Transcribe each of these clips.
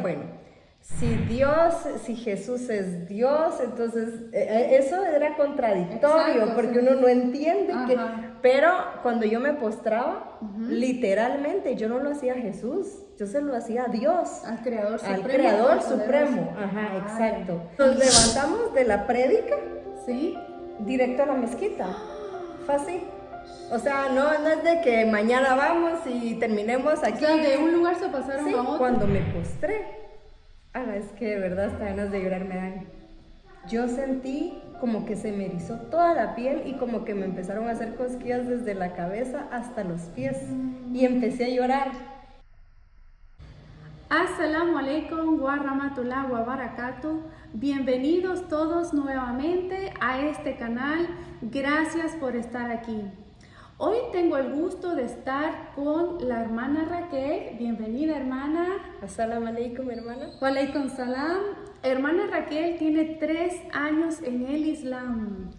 Bueno, si Jesús es Dios, entonces eso era contradictorio. Exacto, porque uno no entiende que... Pero cuando yo me postraba, literalmente yo no lo hacía a Jesús, yo se lo hacía a Dios. Al Creador Supremo. Al Creador Supremo, exacto. Nos levantamos de la prédica, ¿sí? Directo a la mezquita, fue así. O sea, no es de que mañana vamos y terminemos aquí. O sea, de un lugar se pasaron a otro. Cuando me postré, es que de verdad hasta ganas de llorar me dan. Yo sentí como que se me erizó toda la piel y como que me empezaron a hacer cosquillas desde la cabeza hasta los pies. Y empecé a llorar. Assalamu alaikum wa rahmatullahi wa barakatuh. Bienvenidos todos nuevamente a este canal. Gracias por estar aquí. Hoy tengo el gusto de estar con la hermana Raquel. Bienvenida, hermana. Assalamu alaikum, hermana. Wa alaikum salam. Hermana Raquel tiene 3 años en el Islam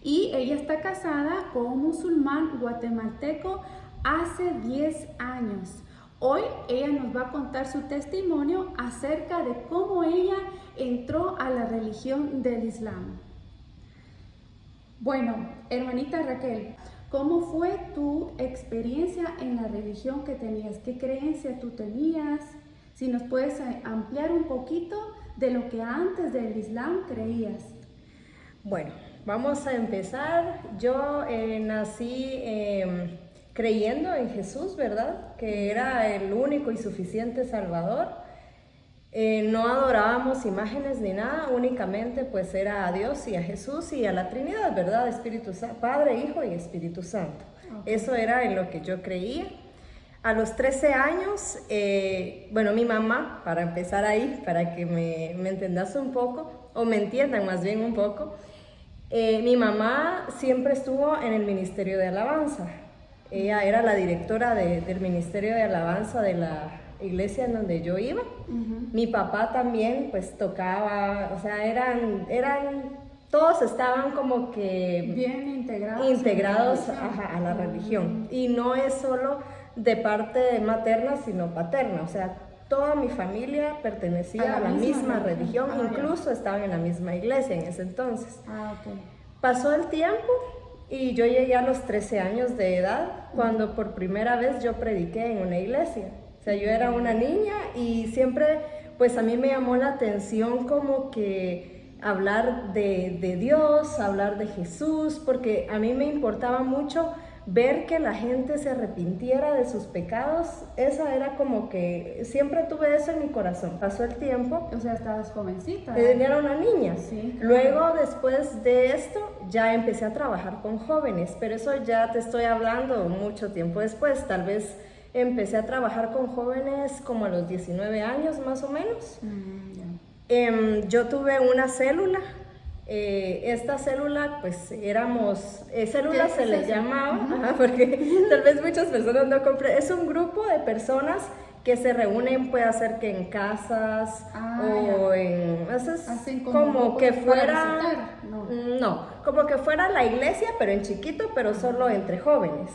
y ella está casada con un musulmán guatemalteco hace 10 años. Hoy ella nos va a contar su testimonio acerca de cómo ella entró a la religión del Islam. Bueno, hermanita Raquel, ¿cómo fue tu experiencia en la religión que tenías? ¿Qué creencia tú tenías? Si nos puedes ampliar un poquito de lo que antes del Islam creías. Bueno, vamos a empezar. Yo nací creyendo en Jesús, ¿verdad? Que era el único y suficiente Salvador. No adorábamos imágenes ni nada, únicamente pues era a Dios y a Jesús y a la Trinidad, ¿verdad? Espíritu Santo, Padre, Hijo y Espíritu Santo. Okay. Eso era en lo que yo creía. A los 13 años, bueno, mi mamá, para empezar ahí, para que me entendas un poco, o me entiendan más bien un poco, mi mamá siempre estuvo en el Ministerio de Alabanza. Ella era la directora del Ministerio de Alabanza de la iglesia en donde yo iba. Mi papá también, pues, tocaba, o sea, todos estaban como que... bien integrados a la religión. Y no es solo de parte materna, sino paterna, o sea, toda mi familia pertenecía a la misma religión, incluso estaban en la misma iglesia en ese entonces. Okay. Pasó el tiempo y yo llegué a los 13 años de edad cuando por primera vez yo prediqué en una iglesia. O sea, yo era una niña y siempre, pues a mí me llamó la atención como que hablar de Dios, hablar de Jesús, porque a mí me importaba mucho ver que la gente se arrepintiera de sus pecados. Esa era como que siempre tuve eso en mi corazón. Pasó el tiempo. O sea, estabas jovencita. Era una niña. Sí. Luego, después de esto, ya empecé a trabajar con jóvenes, pero eso ya te estoy hablando mucho tiempo después. Tal vez empecé a trabajar con jóvenes como a los 19 años más o menos. Yo tuve una célula. Esta célula, pues éramos, célula se le llamaba, porque tal vez muchas personas no comprenden, es un grupo de personas que se reúnen, puede ser que en casas o en, hacen como que fuera, no, como que fuera la iglesia, pero en chiquito, pero solo entre jóvenes.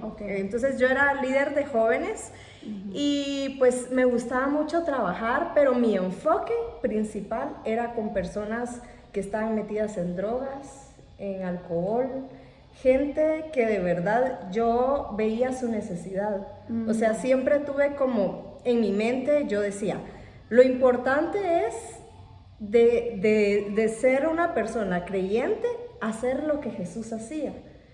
Okay. Entonces yo era líder de jóvenes. Y pues me gustaba mucho trabajar, pero mi enfoque principal era con personas que estaban metidas en drogas, en alcohol, gente que de verdad yo veía su necesidad. O sea, siempre tuve como en mi mente, yo decía, lo importante es de ser una persona creyente, hacer lo que Jesús hacía.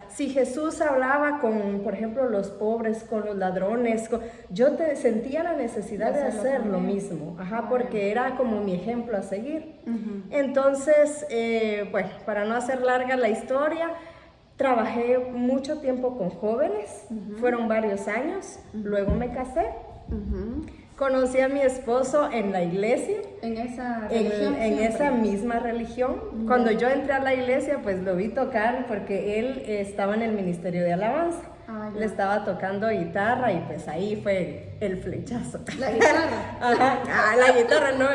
Si Jesús hablaba con, por ejemplo, los pobres, con los ladrones, yo sentía la necesidad de hacer lo mismo, porque era como mi ejemplo a seguir. Entonces, bueno, para no hacer larga la historia, trabajé mucho tiempo con jóvenes, fueron varios años, luego me casé. Conocí a mi esposo en la iglesia. ¿En esa religión? En esa misma religión. Cuando yo entré a la iglesia, pues lo vi tocar porque él estaba en el Ministerio de Alabanza. Le estaba tocando guitarra y pues ahí fue el flechazo. ¿La guitarra? La guitarra no.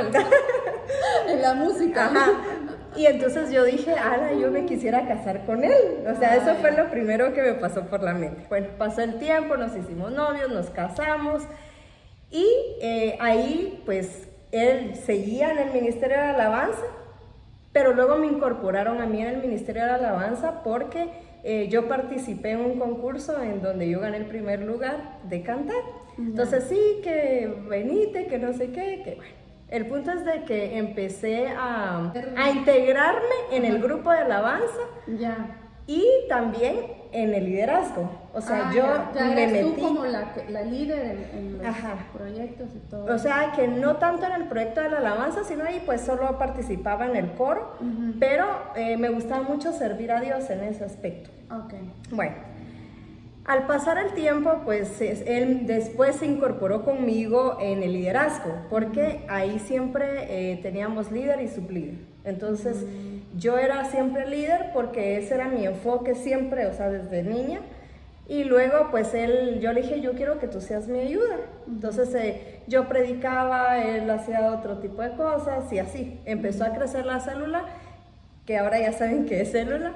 En la música. Y entonces yo dije, yo me quisiera casar con él. O sea, eso fue lo primero que me pasó por la mente. Bueno, pasó el tiempo, nos hicimos novios, nos casamos. Y ahí pues él seguía en el Ministerio de Alabanza, pero luego me incorporaron a mí en el Ministerio de Alabanza porque yo participé en un concurso en donde yo gané el primer lugar de cantar. Entonces sí, que venite, que no sé qué, que bueno. El punto es de que empecé a integrarme en el grupo de alabanza y también en el liderazgo. O sea, yo me metí tú como la líder en los proyectos y todo. O sea, que no tanto en el proyecto de la alabanza, sino ahí pues solo participaba en el coro, pero me gustaba mucho servir a Dios en ese aspecto. Bueno, al pasar el tiempo, pues él después se incorporó conmigo en el liderazgo, porque ahí siempre teníamos líder y sublíder. Entonces, yo era siempre líder porque ese era mi enfoque siempre, o sea, desde niña. Y luego, pues yo le dije, yo quiero que tú seas mi ayuda. Entonces, yo predicaba, él hacía otro tipo de cosas y así. Empezó a crecer la célula, que ahora ya saben qué es célula,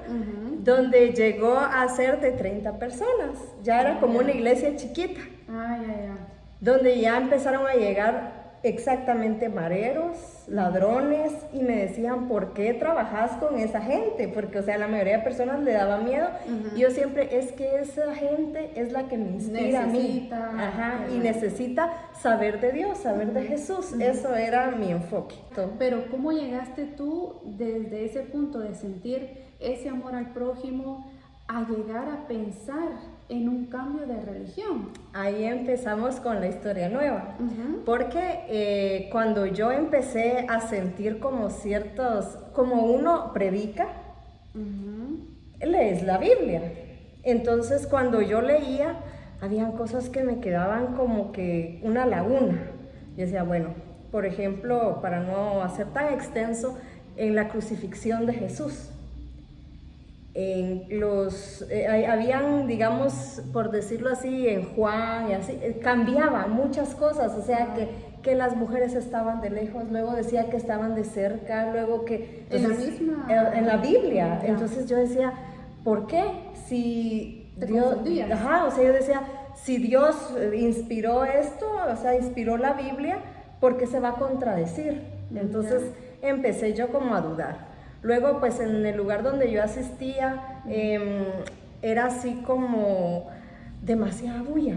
donde llegó a ser de 30 personas. Ya era como una iglesia chiquita, donde ya empezaron a llegar exactamente mareros, ladrones, y me decían, ¿por qué trabajas con esa gente? Porque, o sea, la mayoría de personas le daba miedo, y yo siempre, es que esa gente es la que me inspira a mí, y necesita saber de Dios, saber de Jesús, eso era mi enfoque. Pero, ¿cómo llegaste tú desde ese punto de sentir ese amor al prójimo a llegar a pensar en un cambio de religión? Ahí empezamos con la historia nueva, porque cuando yo empecé a sentir como como uno predica, lees la Biblia. Entonces cuando yo leía, habían cosas que me quedaban como que una laguna. Yo decía, bueno, por ejemplo, para no hacer tan extenso, en la crucifixión de Jesús. Habían, digamos, por decirlo así, en Juan y así, cambiaban muchas cosas, o sea, que las mujeres estaban de lejos, luego decía que estaban de cerca, luego que... Entonces, en la Biblia. Entonces yo decía, ¿por qué? Si Dios... o sea, yo decía, si Dios inspiró esto, o sea, inspiró la Biblia, ¿por qué se va a contradecir? Entonces empecé yo como a dudar. Luego, pues en el lugar donde yo asistía, era así como demasiada bulla.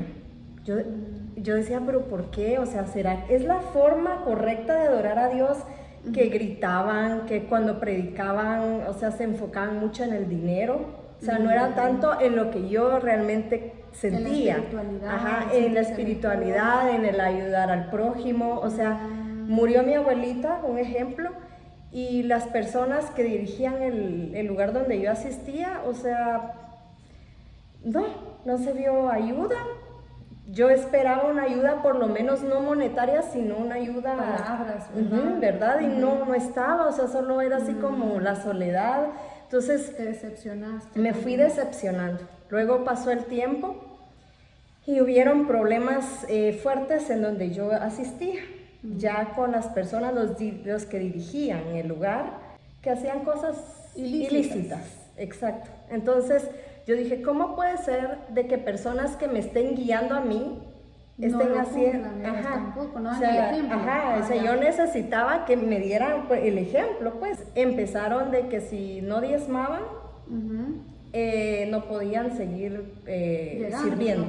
Yo decía, ¿pero por qué? O sea, ¿es la forma correcta de adorar a Dios? Que gritaban, que cuando predicaban, o sea, se enfocaban mucho en el dinero. O sea, no era tanto en lo que yo realmente sentía. En la espiritualidad, en el ayudar al prójimo. O sea, murió mi abuelita, un ejemplo. Y las personas que dirigían el lugar donde yo asistía, o sea, no se vio ayuda. Yo esperaba una ayuda por lo menos no monetaria, sino una ayuda... Palabras, ¿verdad? Y no estaba, o sea, solo era así como la soledad. Entonces... Te decepcionaste. Me fui decepcionando. Luego pasó el tiempo y hubieron problemas fuertes en donde yo asistía. Ya con las personas, los que dirigían el lugar, que hacían cosas ilícitas. Exacto. Entonces yo dije, ¿cómo puede ser de que personas que me estén guiando a mí estén haciendo? O sea, yo necesitaba que me dieran el ejemplo, pues. Empezaron de que si no diezmaban, no podían seguir sirviendo.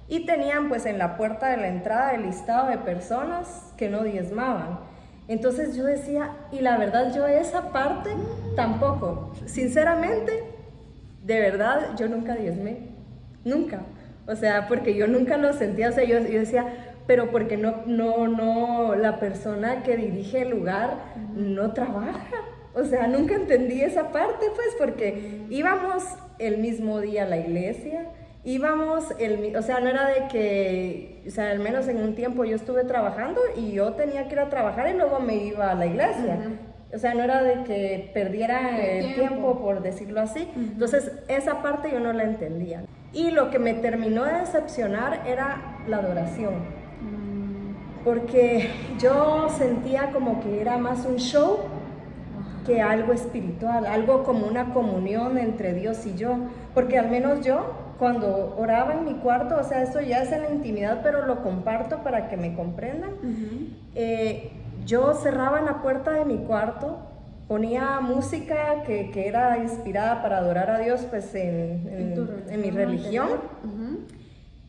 Y tenían pues en la puerta de la entrada el listado de personas que no diezmaban. Entonces yo decía, y la verdad yo esa parte tampoco, sinceramente, de verdad yo nunca diezmé, nunca. O sea, porque yo nunca lo sentía, o sea, yo decía, pero porque no, la persona que dirige el lugar no trabaja. O sea, nunca entendí esa parte, pues, porque íbamos el mismo día a la iglesia, o sea, no era de que, o sea, al menos en un tiempo yo estuve trabajando y yo tenía que ir a trabajar y luego me iba a la iglesia. O sea, no era de que perdiera el tiempo, por decirlo así. Entonces, esa parte yo no la entendía. Y lo que me terminó de decepcionar era la adoración. Porque yo sentía como que era más un show que algo espiritual, algo como una comunión entre Dios y yo. Porque al menos yo cuando oraba en mi cuarto, o sea, esto ya es en la intimidad, pero lo comparto para que me comprendan. Yo cerraba la puerta de mi cuarto, ponía música que era inspirada para adorar a Dios, pues en mi religión.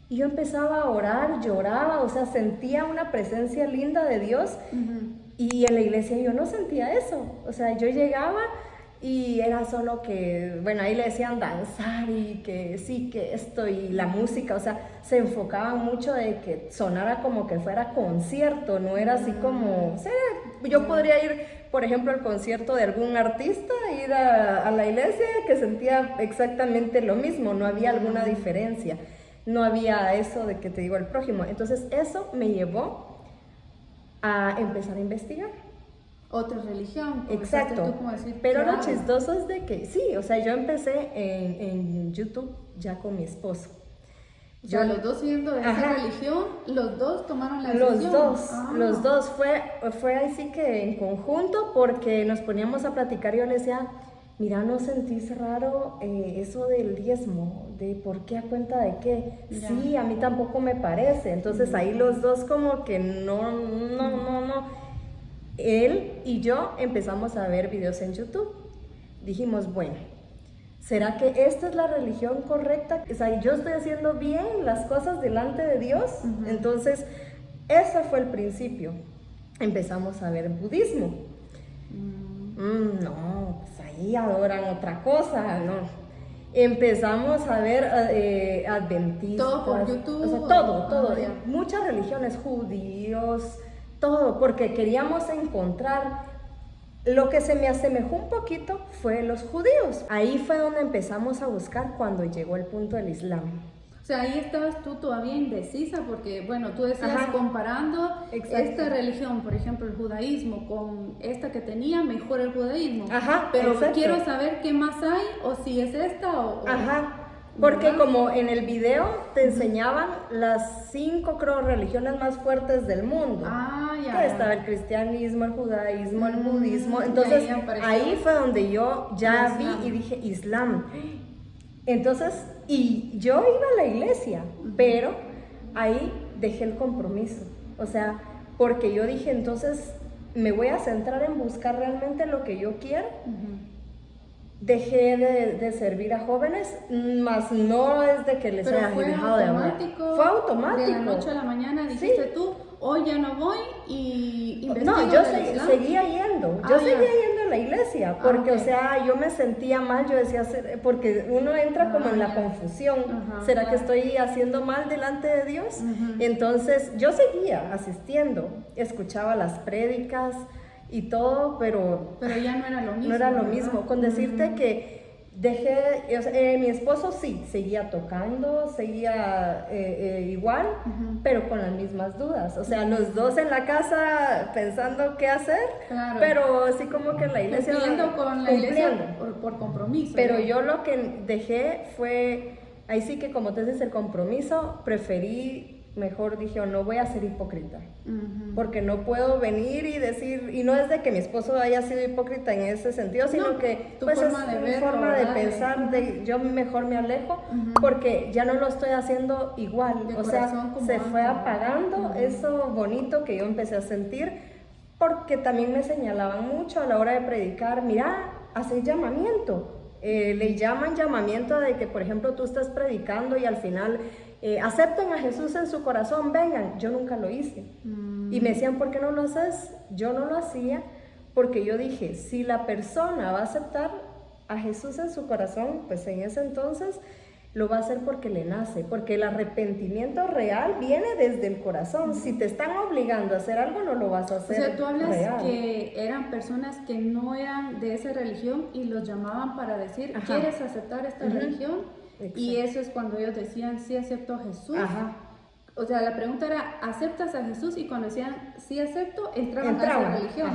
Y yo empezaba a orar, lloraba, o sea, sentía una presencia linda de Dios. Y en la iglesia yo no sentía eso. O sea, yo llegaba y era solo que, bueno, ahí le decían danzar y que sí, que esto y la música, o sea, se enfocaban mucho de que sonara como que fuera concierto, no era así como, o sea, yo podría ir, por ejemplo, al concierto de algún artista, ir a la iglesia, que sentía exactamente lo mismo, no había alguna diferencia, no había eso de que te digo el prójimo. Entonces eso me llevó a empezar a investigar. Otra religión. Exacto, tú como decir, pero claro. lo chistoso es de que sí, o sea, yo empecé en YouTube ya con mi esposo. O sea, los dos siendo de esa religión, los dos tomaron la decisión. Los dos, fue así que en conjunto, porque nos poníamos a platicar y yo le decía, mira, ¿no sentís raro eso del diezmo? ¿De por qué, a cuenta de qué? Mira. Sí, a mí tampoco me parece. Entonces ahí los dos como que no. Él y yo empezamos a ver videos en YouTube. Dijimos, bueno, ¿será que esta es la religión correcta? O sea, yo estoy haciendo bien las cosas delante de Dios. Entonces, ese fue el principio. Empezamos a ver budismo. No, pues ahí adoran otra cosa, no. Empezamos a ver adventistas. Todo por YouTube. O sea, todo. Muchas religiones, judíos, todo, porque queríamos encontrar. Lo que se me asemejó un poquito fue los judíos. Ahí fue donde empezamos a buscar cuando llegó el punto del Islam. O sea, ahí estabas tú todavía indecisa porque, bueno, tú decías comparando esta religión, por ejemplo, el judaísmo, con esta que tenía, mejor el judaísmo. Pero quiero saber qué más hay, o si es esta o... Porque como en el video te enseñaban las 5, creo, religiones más fuertes del mundo. Que estaba el cristianismo, el judaísmo, el budismo. Entonces ahí fue donde yo ya vi y dije Islam. Entonces, y yo iba a la iglesia, pero ahí dejé el compromiso. O sea, porque yo dije, entonces me voy a centrar en buscar realmente lo que yo quiero. Dejé de servir a jóvenes, más no es de que les haya dejado de hablar. Fue automático. De la noche a la mañana dijiste tú, hoy ya no voy y investigo. No, yo seguía yendo. Yo seguía yendo a la iglesia, porque, o sea, yo me sentía mal, yo decía, porque uno entra como en la confusión. ¿Será que estoy haciendo mal delante de Dios? Entonces, yo seguía asistiendo, escuchaba las prédicas y todo, pero ya no era lo mismo. No era lo mismo. Con decirte que dejé, o sea, mi esposo sí, seguía tocando, seguía igual, pero con las mismas dudas. O sea, los dos en la casa pensando qué hacer, pero así como que en la iglesia... Cumpliendo con la iglesia por compromiso. Pero yo lo que dejé fue, ahí sí que como te dices, el compromiso, preferí... Mejor dije, no voy a ser hipócrita, porque no puedo venir y decir, y no es de que mi esposo haya sido hipócrita en ese sentido, sino que pues es mi forma de pensar, yo mejor me alejo, porque ya no lo estoy haciendo igual, o sea, se fue apagando eso bonito que yo empecé a sentir, porque también me señalaban mucho a la hora de predicar, mira, haces llamamiento. Le llaman llamamiento de que, por ejemplo, tú estás predicando y al final acepten a Jesús en su corazón, vengan. Yo nunca lo hice. Y me decían, ¿por qué no lo haces? Yo no lo hacía porque yo dije, si la persona va a aceptar a Jesús en su corazón, pues en ese entonces lo va a hacer porque le nace, porque el arrepentimiento real viene desde el corazón. Si te están obligando a hacer algo, no lo vas a hacer. O sea, tú hablas real. Que eran personas que no eran de esa religión y los llamaban para decir, ¿quieres aceptar esta religión? Exacto. Y eso es cuando ellos decían, sí acepto a Jesús. O sea, la pregunta era, ¿aceptas a Jesús? Y cuando decían, sí acepto, entraban a esa religión.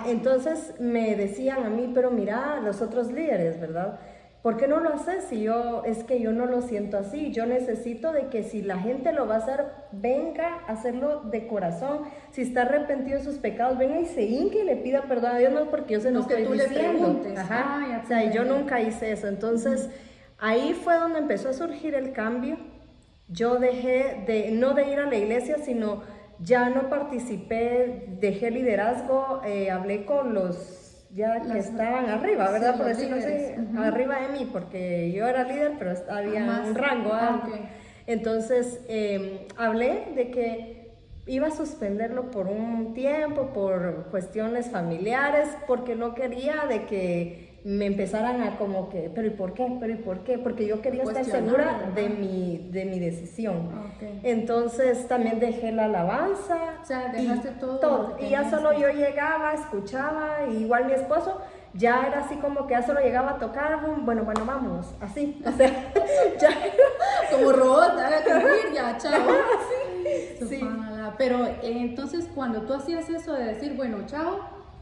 Entonces me decían a mí, pero mira, los otros líderes, ¿verdad? ¿Por qué no lo haces? Si es que yo no lo siento así. Yo necesito de que si la gente lo va a hacer, venga a hacerlo de corazón. Si está arrepentido de sus pecados, venga y se hinque y le pida perdón a Dios, no porque yo se lo estoy diciendo. O sea, yo nunca hice eso. Entonces, ahí fue donde empezó a surgir el cambio. Yo dejé no de ir a la iglesia, sino ya no participé, dejé liderazgo, hablé con los que estaban arriba, ¿verdad? Por decirlo así, arriba de mí, porque yo era líder, pero había un rango. Okay. Entonces, hablé de que iba a suspenderlo por un tiempo, por cuestiones familiares, porque no quería de que me empezaran a como que, pero ¿y por qué? ¿Pero y por qué? Porque yo quería estar segura de mi decisión. Okay. Entonces también dejé la alabanza. O sea, dejaste todo. Y ya solo yo llegaba, escuchaba, y igual mi esposo ya era así como que ya solo llegaba a tocar, bueno, vámonos, así, o sea, ya como robot, ya, chao. Sí. Pero entonces cuando tú hacías eso de decir, bueno, chao,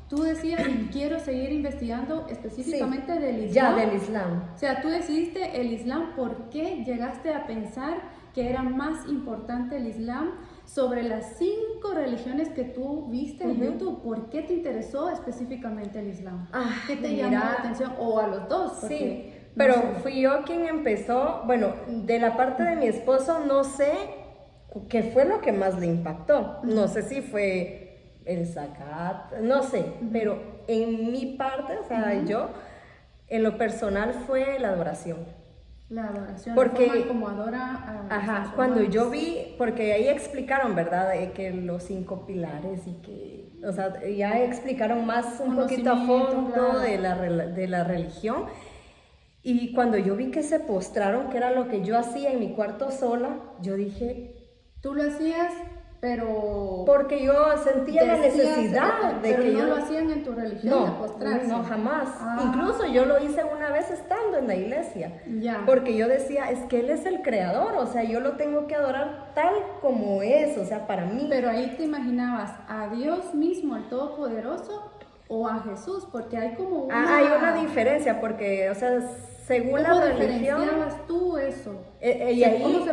tú decías, quiero seguir investigando específicamente del Islam. Ya, del Islam. O sea, tú decidiste el Islam, ¿por qué llegaste a pensar que era más importante el Islam sobre las 5 religiones que tú viste en YouTube? ¿Por qué te interesó específicamente el Islam? ¿Qué te llamó la atención? O a los dos. Sí, pero fui yo quien empezó, bueno, de la parte de mi esposo no sé qué fue lo que más le impactó. No sé si fue el zakat, no sé, pero en mi parte, o sea, yo, en lo personal fue la adoración. La adoración, porque, la forma como adora a cuando yo vi, porque ahí explicaron, ¿verdad? Que los 5 pilares y que, o sea, ya explicaron más un poquito a fondo, claro, de la religión. Y cuando yo vi que se postraron, que era lo que yo hacía en mi cuarto sola, yo dije... ¿Tú lo hacías? Pero porque yo sentía la necesidad de pero que no yo lo hacían en tu religión, de postrarse. No, jamás. Incluso yo lo hice una vez estando en la iglesia, porque yo decía, es que él es el creador, o sea, yo lo tengo que adorar tal como es, o sea, para mí. Pero ahí te imaginabas a Dios mismo, el Todopoderoso, o a Jesús, porque hay como hay una diferencia, porque, o sea, según la religión... ¿Cómo diferenciabas tú eso? Y ahí,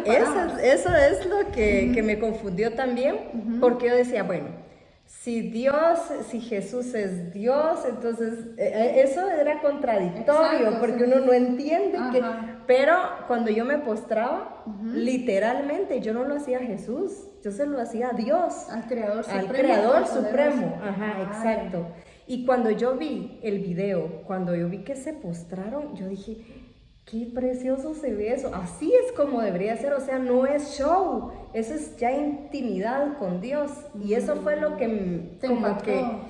eso es lo que me confundió también, porque yo decía, bueno, si Jesús es Dios, entonces eso era contradictorio. Exacto, porque uno no entiende que... Pero cuando yo me postraba, literalmente yo no lo hacía a Jesús, yo se lo hacía a Dios. Al Creador Supremo. Al Creador Supremo, exacto. Y cuando yo vi el video, cuando yo vi que se postraron, yo dije, qué precioso se ve eso. Así es como debería ser, o sea, no es show, eso es ya intimidad con Dios. Y eso fue lo que te impactó,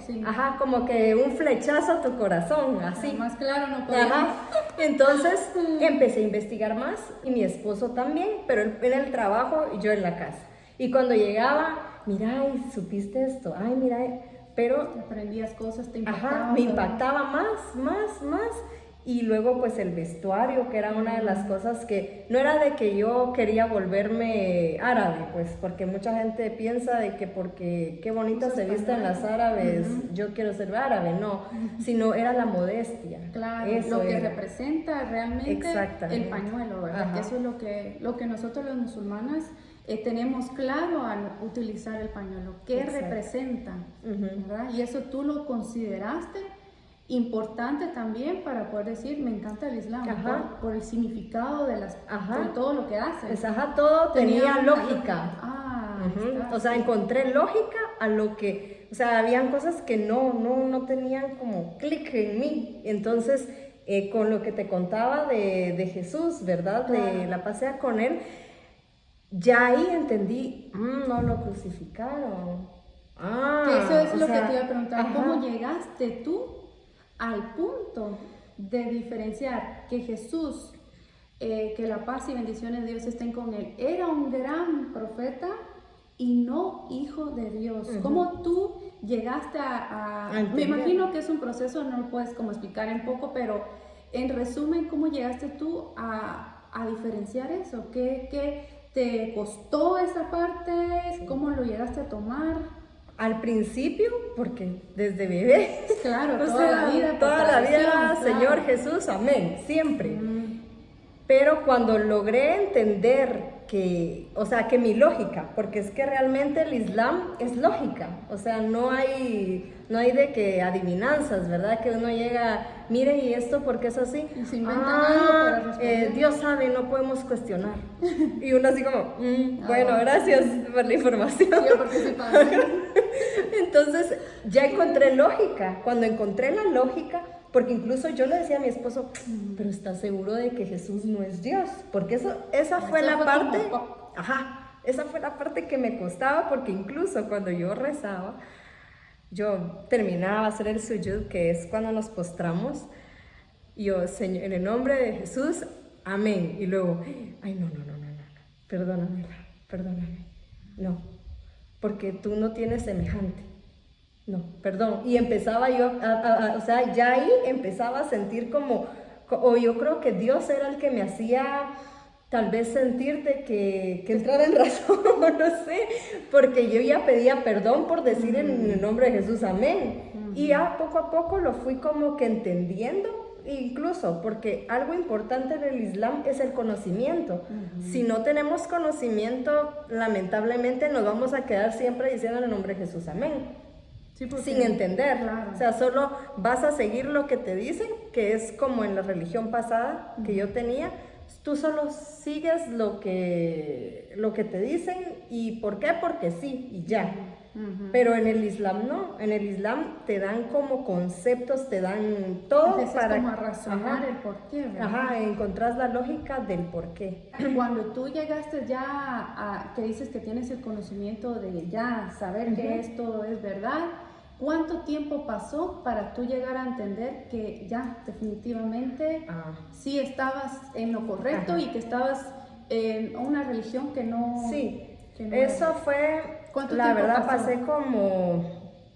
como que un flechazo a tu corazón, así. Más claro no podía. Entonces empecé a investigar más, y mi esposo también, pero él en el trabajo y yo en la casa. Y cuando llegaba, mira, ¿supiste esto? Ay, mira... Pero aprendías cosas, te impactaba. Me impactaba más. Y luego pues el vestuario, que era una de las cosas que no era de que yo quería volverme árabe, pues porque mucha gente piensa de que porque qué bonita se visten las árabes, yo quiero ser árabe, no, sino era la modestia. Claro, eso lo que representa realmente el pañuelo, ¿verdad? Que eso es lo que nosotros los musulmanes tenemos claro al utilizar el pañuelo, qué representa, ¿verdad? Y eso tú lo consideraste importante también para poder decir, me encanta el Islam, por el significado de por todo lo que hace. Pues, todo tenía lógica. O sea, encontré lógica a lo que, o sea, habían cosas que no tenían como clic en mí. Entonces, con lo que te contaba de Jesús, ¿verdad? Claro. De la pasea con él, ya ahí entendí, no lo crucificaron. Que eso es lo que te iba a preguntar, ¿cómo llegaste tú al punto de diferenciar que Jesús, que la paz y bendiciones de Dios estén con él, era un gran profeta y no hijo de Dios? ¿Cómo tú llegaste me imagino que es un proceso, no lo puedes como explicar en poco, pero en resumen, ¿cómo llegaste tú a diferenciar eso? ¿Qué te costó esa parte? ¿Cómo lo llegaste a tomar? Al principio, porque desde bebé, claro, toda la vida, Señor Jesús, amén, siempre. Pero cuando logré entender o sea, que mi lógica, porque es que realmente el Islam es lógica, o sea, no hay de que adivinanzas, ¿verdad? Que uno llega, mire, ¿y esto por qué es así? Y se inventan algo para responder. Dios sabe, no podemos cuestionar. Y uno así como, bueno, gracias por la información. Yo participando. Entonces, ya encontré lógica. Cuando encontré la lógica, porque incluso yo le decía a mi esposo, pero ¿estás seguro de que Jesús no es Dios? Porque esa fue la parte, esa fue la parte que me costaba, porque incluso cuando yo rezaba, yo terminaba de hacer el suyud, que es cuando nos postramos, y yo, Señor, en el nombre de Jesús, amén. Y luego, ay, no, perdóname, no, porque tú no tienes semejante. No, perdón. Y empezaba yo, o sea, ya ahí empezaba a sentir o yo creo que Dios era el que me hacía tal vez sentir de que entrara en razón, no sé, porque yo ya pedía perdón por decir en el nombre de Jesús, amén. Y ya poco a poco lo fui como que entendiendo, incluso porque algo importante en el Islam es el conocimiento. Si no tenemos conocimiento, lamentablemente nos vamos a quedar siempre diciendo en el nombre de Jesús, amén. Sí, sin entender, claro. O sea, solo vas a seguir lo que te dicen, que es como en la religión pasada que yo tenía, tú solo sigues lo que te dicen, ¿y por qué? Porque sí, y ya. Pero en el Islam no, en el Islam te dan como conceptos, te dan todo para como a razonar el porqué, ¿verdad? Encontrás la lógica del porqué. Cuando tú llegaste ya que dices que tienes el conocimiento de ya saber que esto es verdad, ¿cuánto tiempo pasó para tú llegar a entender que ya definitivamente sí estabas en lo correcto y que estabas en una religión que no... Sí, eso fue... La verdad pasó? Pasé como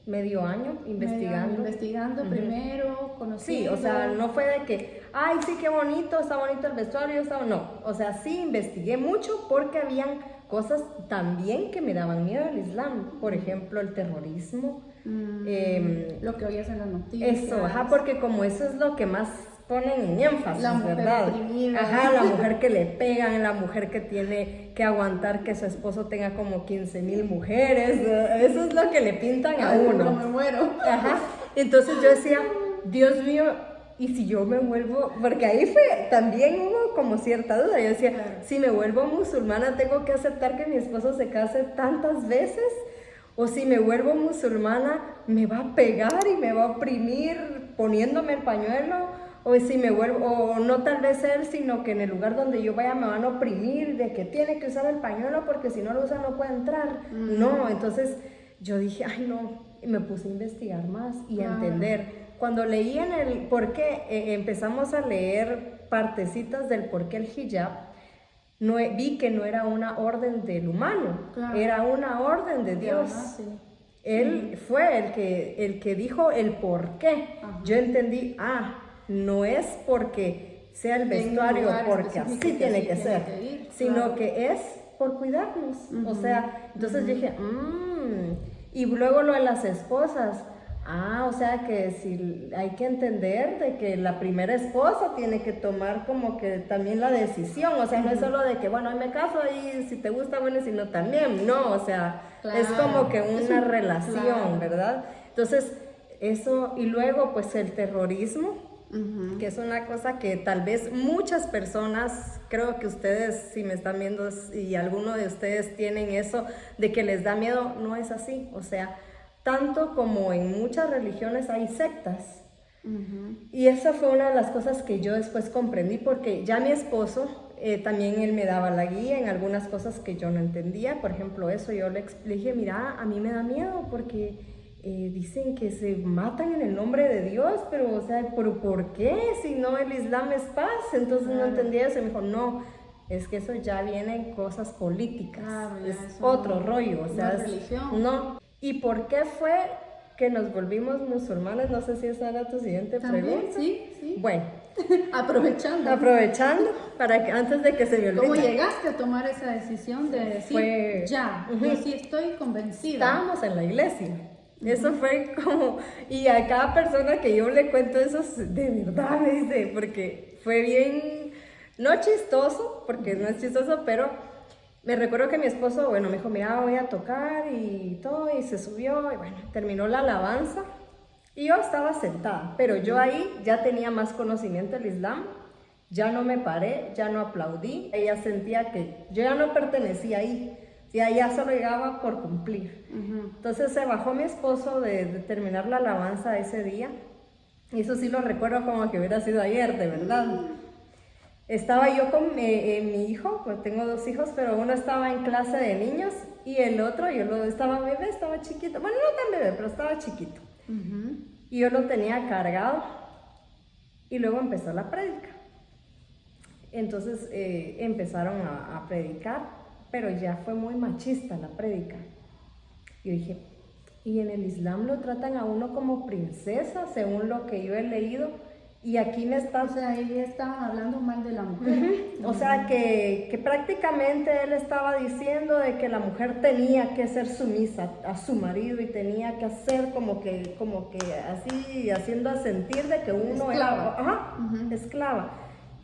medio año investigando. Investigando primero, conociendo. Sí, o sea, no fue de que, ay, sí, qué bonito, está bonito el vestuario, no. O sea, sí investigué mucho porque habían cosas también que me daban miedo al Islam. Por ejemplo, el terrorismo. Lo que oías en las noticias. Eso, porque como eso es lo que más ponen en énfasis, la mujer ¿verdad? Oprimida. La mujer que le pegan, la mujer que tiene que aguantar que su esposo tenga como 15,000 mujeres, eso es lo que le pintan a uno. No me muero. Entonces yo decía, Dios mío, y si yo me vuelvo, porque ahí también hubo como cierta duda, yo decía, si me vuelvo musulmana, ¿tengo que aceptar que mi esposo se case tantas veces? O si me vuelvo musulmana, ¿me va a pegar y me va a oprimir poniéndome el pañuelo? O si me vuelvo, o no tal vez él, sino que en el lugar donde yo vaya me van a oprimir de que tiene que usar el pañuelo porque si no lo usa no puede entrar. No, entonces yo dije, ay no, y me puse a investigar más y a entender. Cuando leí en el por qué, empezamos a leer partecitas del por qué el hijab, vi que no era una orden del humano, era una orden de Dios. Él fue el que dijo el por qué. Yo entendí, no es porque sea el vestuario, porque así tiene que ser, sino que es por cuidarnos. O sea, entonces dije, y luego lo de las esposas. O sea que si hay que entender de que la primera esposa tiene que tomar como que también la decisión, o sea, no es solo de que, bueno, me caso y si te gusta, bueno, si no también, no, o sea, es como que una relación, ¿verdad? Entonces, eso, y luego pues el terrorismo, que es una cosa que tal vez muchas personas, creo que ustedes, si me están viendo y alguno de ustedes tienen eso, de que les da miedo, no es así, o sea, tanto como en muchas religiones hay sectas. Y esa fue una de las cosas que yo después comprendí, porque ya mi esposo, también él me daba la guía en algunas cosas que yo no entendía. Por ejemplo, eso yo le expliqué, mira, a mí me da miedo porque dicen que se matan en el nombre de Dios, pero o sea, ¿por qué? Si no, el Islam es paz. Entonces no entendía eso y me dijo, no, es que eso ya viene en cosas políticas, es otro rollo, o sea, religión. No. ¿Y por qué fue que nos volvimos musulmanes? No sé si esa era tu siguiente pregunta. Sí. Bueno. Aprovechando, para que antes de que se me olvide. ¿Cómo llegaste a tomar esa decisión de decir, yo sí estoy convencida? Estábamos en la iglesia. Eso fue como, y a cada persona que yo le cuento eso, de verdad me dice, porque fue bien, no chistoso, porque no es chistoso, pero Me recuerdo que mi esposo, bueno, me dijo, mira, voy a tocar y todo, y se subió, y bueno, terminó la alabanza. Y yo estaba sentada, pero yo ahí ya tenía más conocimiento del Islam, ya no me paré, ya no aplaudí, ella sentía que yo ya no pertenecía ahí, ya solo llegaba por cumplir. Entonces se bajó mi esposo de terminar la alabanza ese día, y eso sí lo recuerdo como que hubiera sido ayer, de verdad. Estaba yo con mi hijo, pues tengo 2 hijos, pero uno estaba en clase de niños y el otro, estaba bebé, estaba chiquito, bueno, no tan bebé, pero estaba chiquito. Y yo lo tenía cargado y luego empezó la prédica. Entonces empezaron a predicar, pero ya fue muy machista la prédica. Yo dije, y en el Islam lo tratan a uno como princesa, según lo que yo he leído. Y aquí me está... O sea, ella estaba hablando mal de la mujer. O sea, que prácticamente él estaba diciendo de que la mujer tenía que ser sumisa a su marido y tenía que hacer como que así, haciendo a sentir de que uno esclava. era... esclava.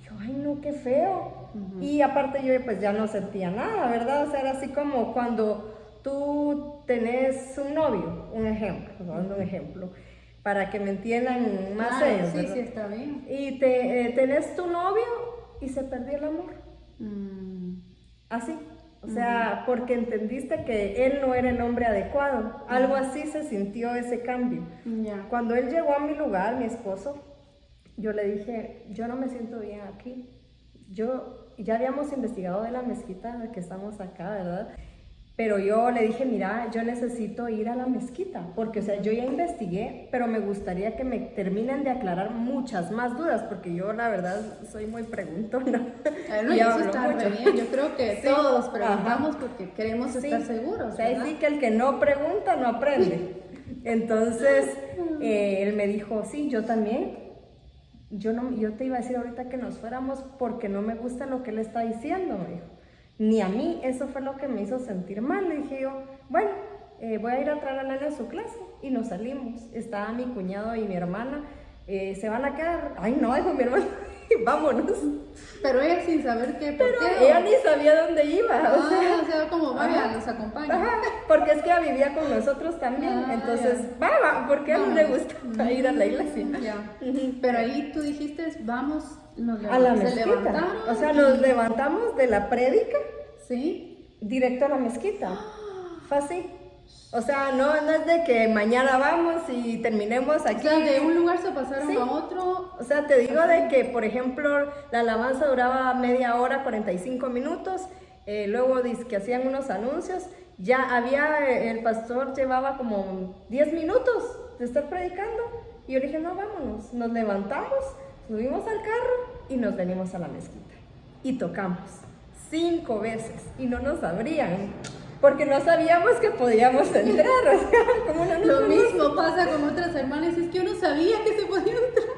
Yo, ay no, qué feo. Y aparte yo pues ya no sentía nada, ¿verdad? O sea, era así como cuando tú tenés un novio, un ejemplo, para que me entiendan más ellos, sí, ¿verdad? sí, está bien. Y tenés tu novio y se perdió el amor. Así. O sea, porque entendiste que él no era el hombre adecuado. Algo así se sintió ese cambio. Cuando él llegó a mi lugar, mi esposo, yo le dije, yo no me siento bien aquí. Ya habíamos investigado de la mezquita que estamos acá, ¿verdad? Pero yo le dije, mira, yo necesito ir a la mezquita, porque, o sea, yo ya investigué, pero me gustaría que me terminen de aclarar muchas más dudas, porque yo, la verdad, soy muy preguntona. Y eso está re bien. Yo creo que sí, todos preguntamos porque queremos estar seguros, o sea, ¿verdad? Sí, que el que no pregunta no aprende. Entonces, él me dijo, sí, yo también. Yo te iba a decir ahorita que nos fuéramos porque no me gusta lo que él está diciendo, me dijo. Ni a mí, eso fue lo que me hizo sentir mal. Le dije yo, bueno, voy a ir a traer a Nana a su clase, y nos salimos. Estaba mi cuñado y mi hermana, se van a quedar. Ay no, dijo mi hermana, vámonos. Pero ella sin saber qué, ¿por qué? Ella ni sabía dónde iba. O sea, como vaya, los acompaña. Porque es que ella vivía con nosotros también. Entonces, va, porque a él no le gusta ir a la iglesia. Pero ahí tú dijiste, vamos, a la mezquita. O sea, nos levantamos de la prédica, ¿sí? Directo a la mezquita. Fue así. O sea, no es de que mañana vamos y terminemos aquí. O sea, de un lugar se pasaron a otro. O sea, te digo de que, por ejemplo, la alabanza duraba media hora, 45 minutos. Luego que hacían unos anuncios. Ya el pastor llevaba como 10 minutos de estar predicando. Y yo le dije, no, vámonos. Nos levantamos, subimos al carro y nos venimos a la mezquita. Y tocamos 5 veces y no nos abrían. Porque no sabíamos que podíamos entrar, o sea, como no lo mismo pasa con otras hermanas, es que yo no sabía que se podía entrar.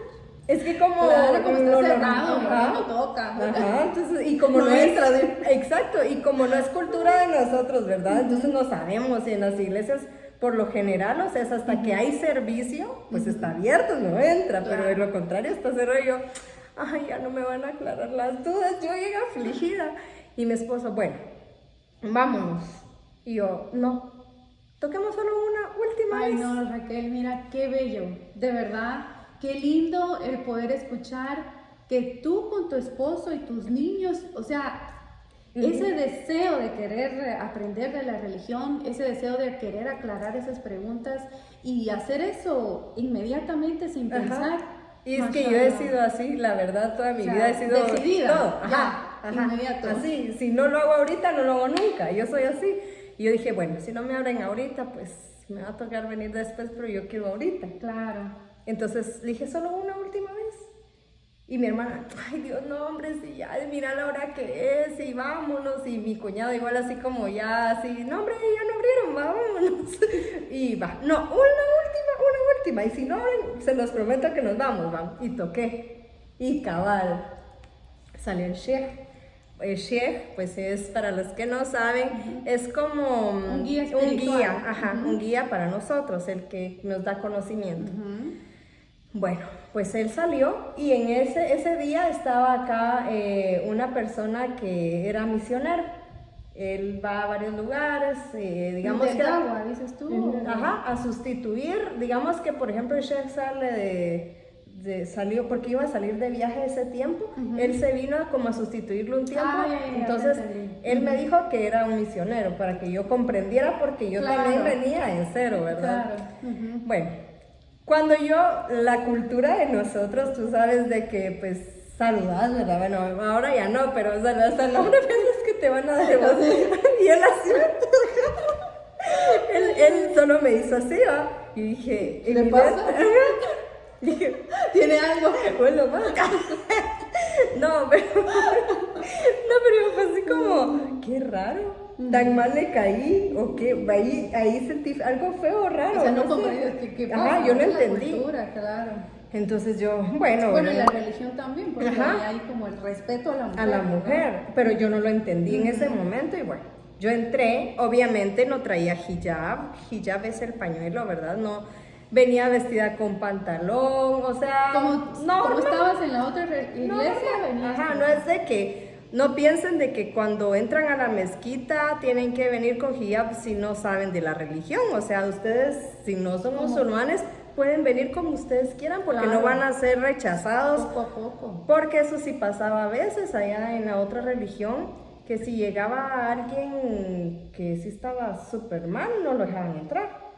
Es que como está cerrado, no toca. Entonces, y como no entra, exacto, y como no es cultura de nosotros, ¿verdad? Entonces no sabemos, y en las iglesias, por lo general, o sea, es hasta que hay servicio, pues está abierto, no entra, pero de lo contrario está cerrado. Y yo, ay, ya no me van a aclarar las dudas, yo llegué afligida. Y mi esposo, bueno, vámonos. Y yo, no, toquemos solo una última vez. Ay, no, Raquel, mira, qué bello, de verdad, qué lindo el poder escuchar que tú con tu esposo y tus niños, o sea, ese deseo de querer aprender de la religión, ese deseo de querer aclarar esas preguntas y hacer eso inmediatamente sin pensar. Y es que yo he sido así, la verdad, toda mi vida he sido decidida, todo. inmediato. Así, si no lo hago ahorita, no lo hago nunca, yo soy así. Y yo dije, bueno, si no me abren ahorita, pues me va a tocar venir después, pero yo quiero ahorita. Claro. Entonces le dije, solo una última vez. Y mi hermana, ay Dios, no hombre, si ya, mira la hora que es, y vámonos. Y mi cuñado igual así como ya, así, no hombre, ya no abrieron, vámonos. Y va, no, una última. Y si no abren, se los prometo que nos vamos, va. Y toqué. Y cabal, salió el sheikh. El sheikh, pues es, para los que no saben, es como un guía espiritual. Un guía para nosotros, el que nos da conocimiento. Bueno, pues él salió y en ese día estaba acá una persona que era misionero. él va a varios lugares, digamos del que... agua, dices tú. Ajá, a sustituir, digamos que por ejemplo el Sheikh sale salió porque iba a salir de viaje ese tiempo, él se vino como a sustituirlo un tiempo, entonces él me dijo que era un misionero para que yo comprendiera porque yo también venía en cero, ¿verdad? Claro. Bueno, cuando la cultura de nosotros, tú sabes de que pues saludas, ¿verdad? Bueno, ahora ya no, pero hasta el nombre piensas que te van a dar voz. Y él así, él solo me hizo así, ¿va? Y dije, ¿Qué le pasa? Dije, ¿Tiene algo? Bueno, no, pero fue así como, qué raro, tan mal le caí, o qué, ahí sentí algo feo, raro. O sea, no sé. comprendí qué pasa. Ajá, yo no la entendí. Cultura, claro. Entonces yo, bueno, y la religión también, porque ahí hay como el respeto a la mujer. A la mujer, pero yo no lo entendí en ese momento y bueno, yo entré, obviamente no traía hijab es el pañuelo, ¿verdad? No venía vestida con pantalón, o sea, como estabas en la otra iglesia, venías. Ajá, no es de que no piensen de que cuando entran a la mezquita tienen que venir con hijab si no saben de la religión, o sea, ustedes si no son musulmanes pueden venir como ustedes quieran porque no van a ser rechazados. Poco a poco. Porque eso sí pasaba a veces allá en la otra religión, que si llegaba alguien que sí estaba súper mal, no lo dejaban entrar.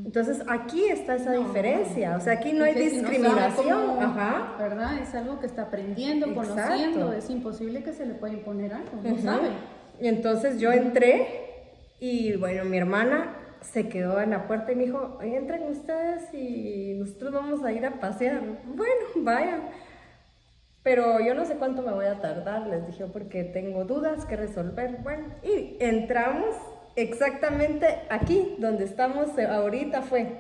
Entonces aquí está esa diferencia, o sea, aquí no hay discriminación. Si no sabe cómo, ajá. ¿verdad? Es algo que está aprendiendo, conociendo, es imposible que se le pueda imponer algo, no sabe. Y entonces yo entré y bueno, mi hermana se quedó en la puerta y me dijo, entren ustedes y nosotros vamos a ir a pasear. Bueno, vayan. Pero yo no sé cuánto me voy a tardar, les dije, porque tengo dudas que resolver. Bueno, y entramos exactamente aquí, donde estamos ahorita fue.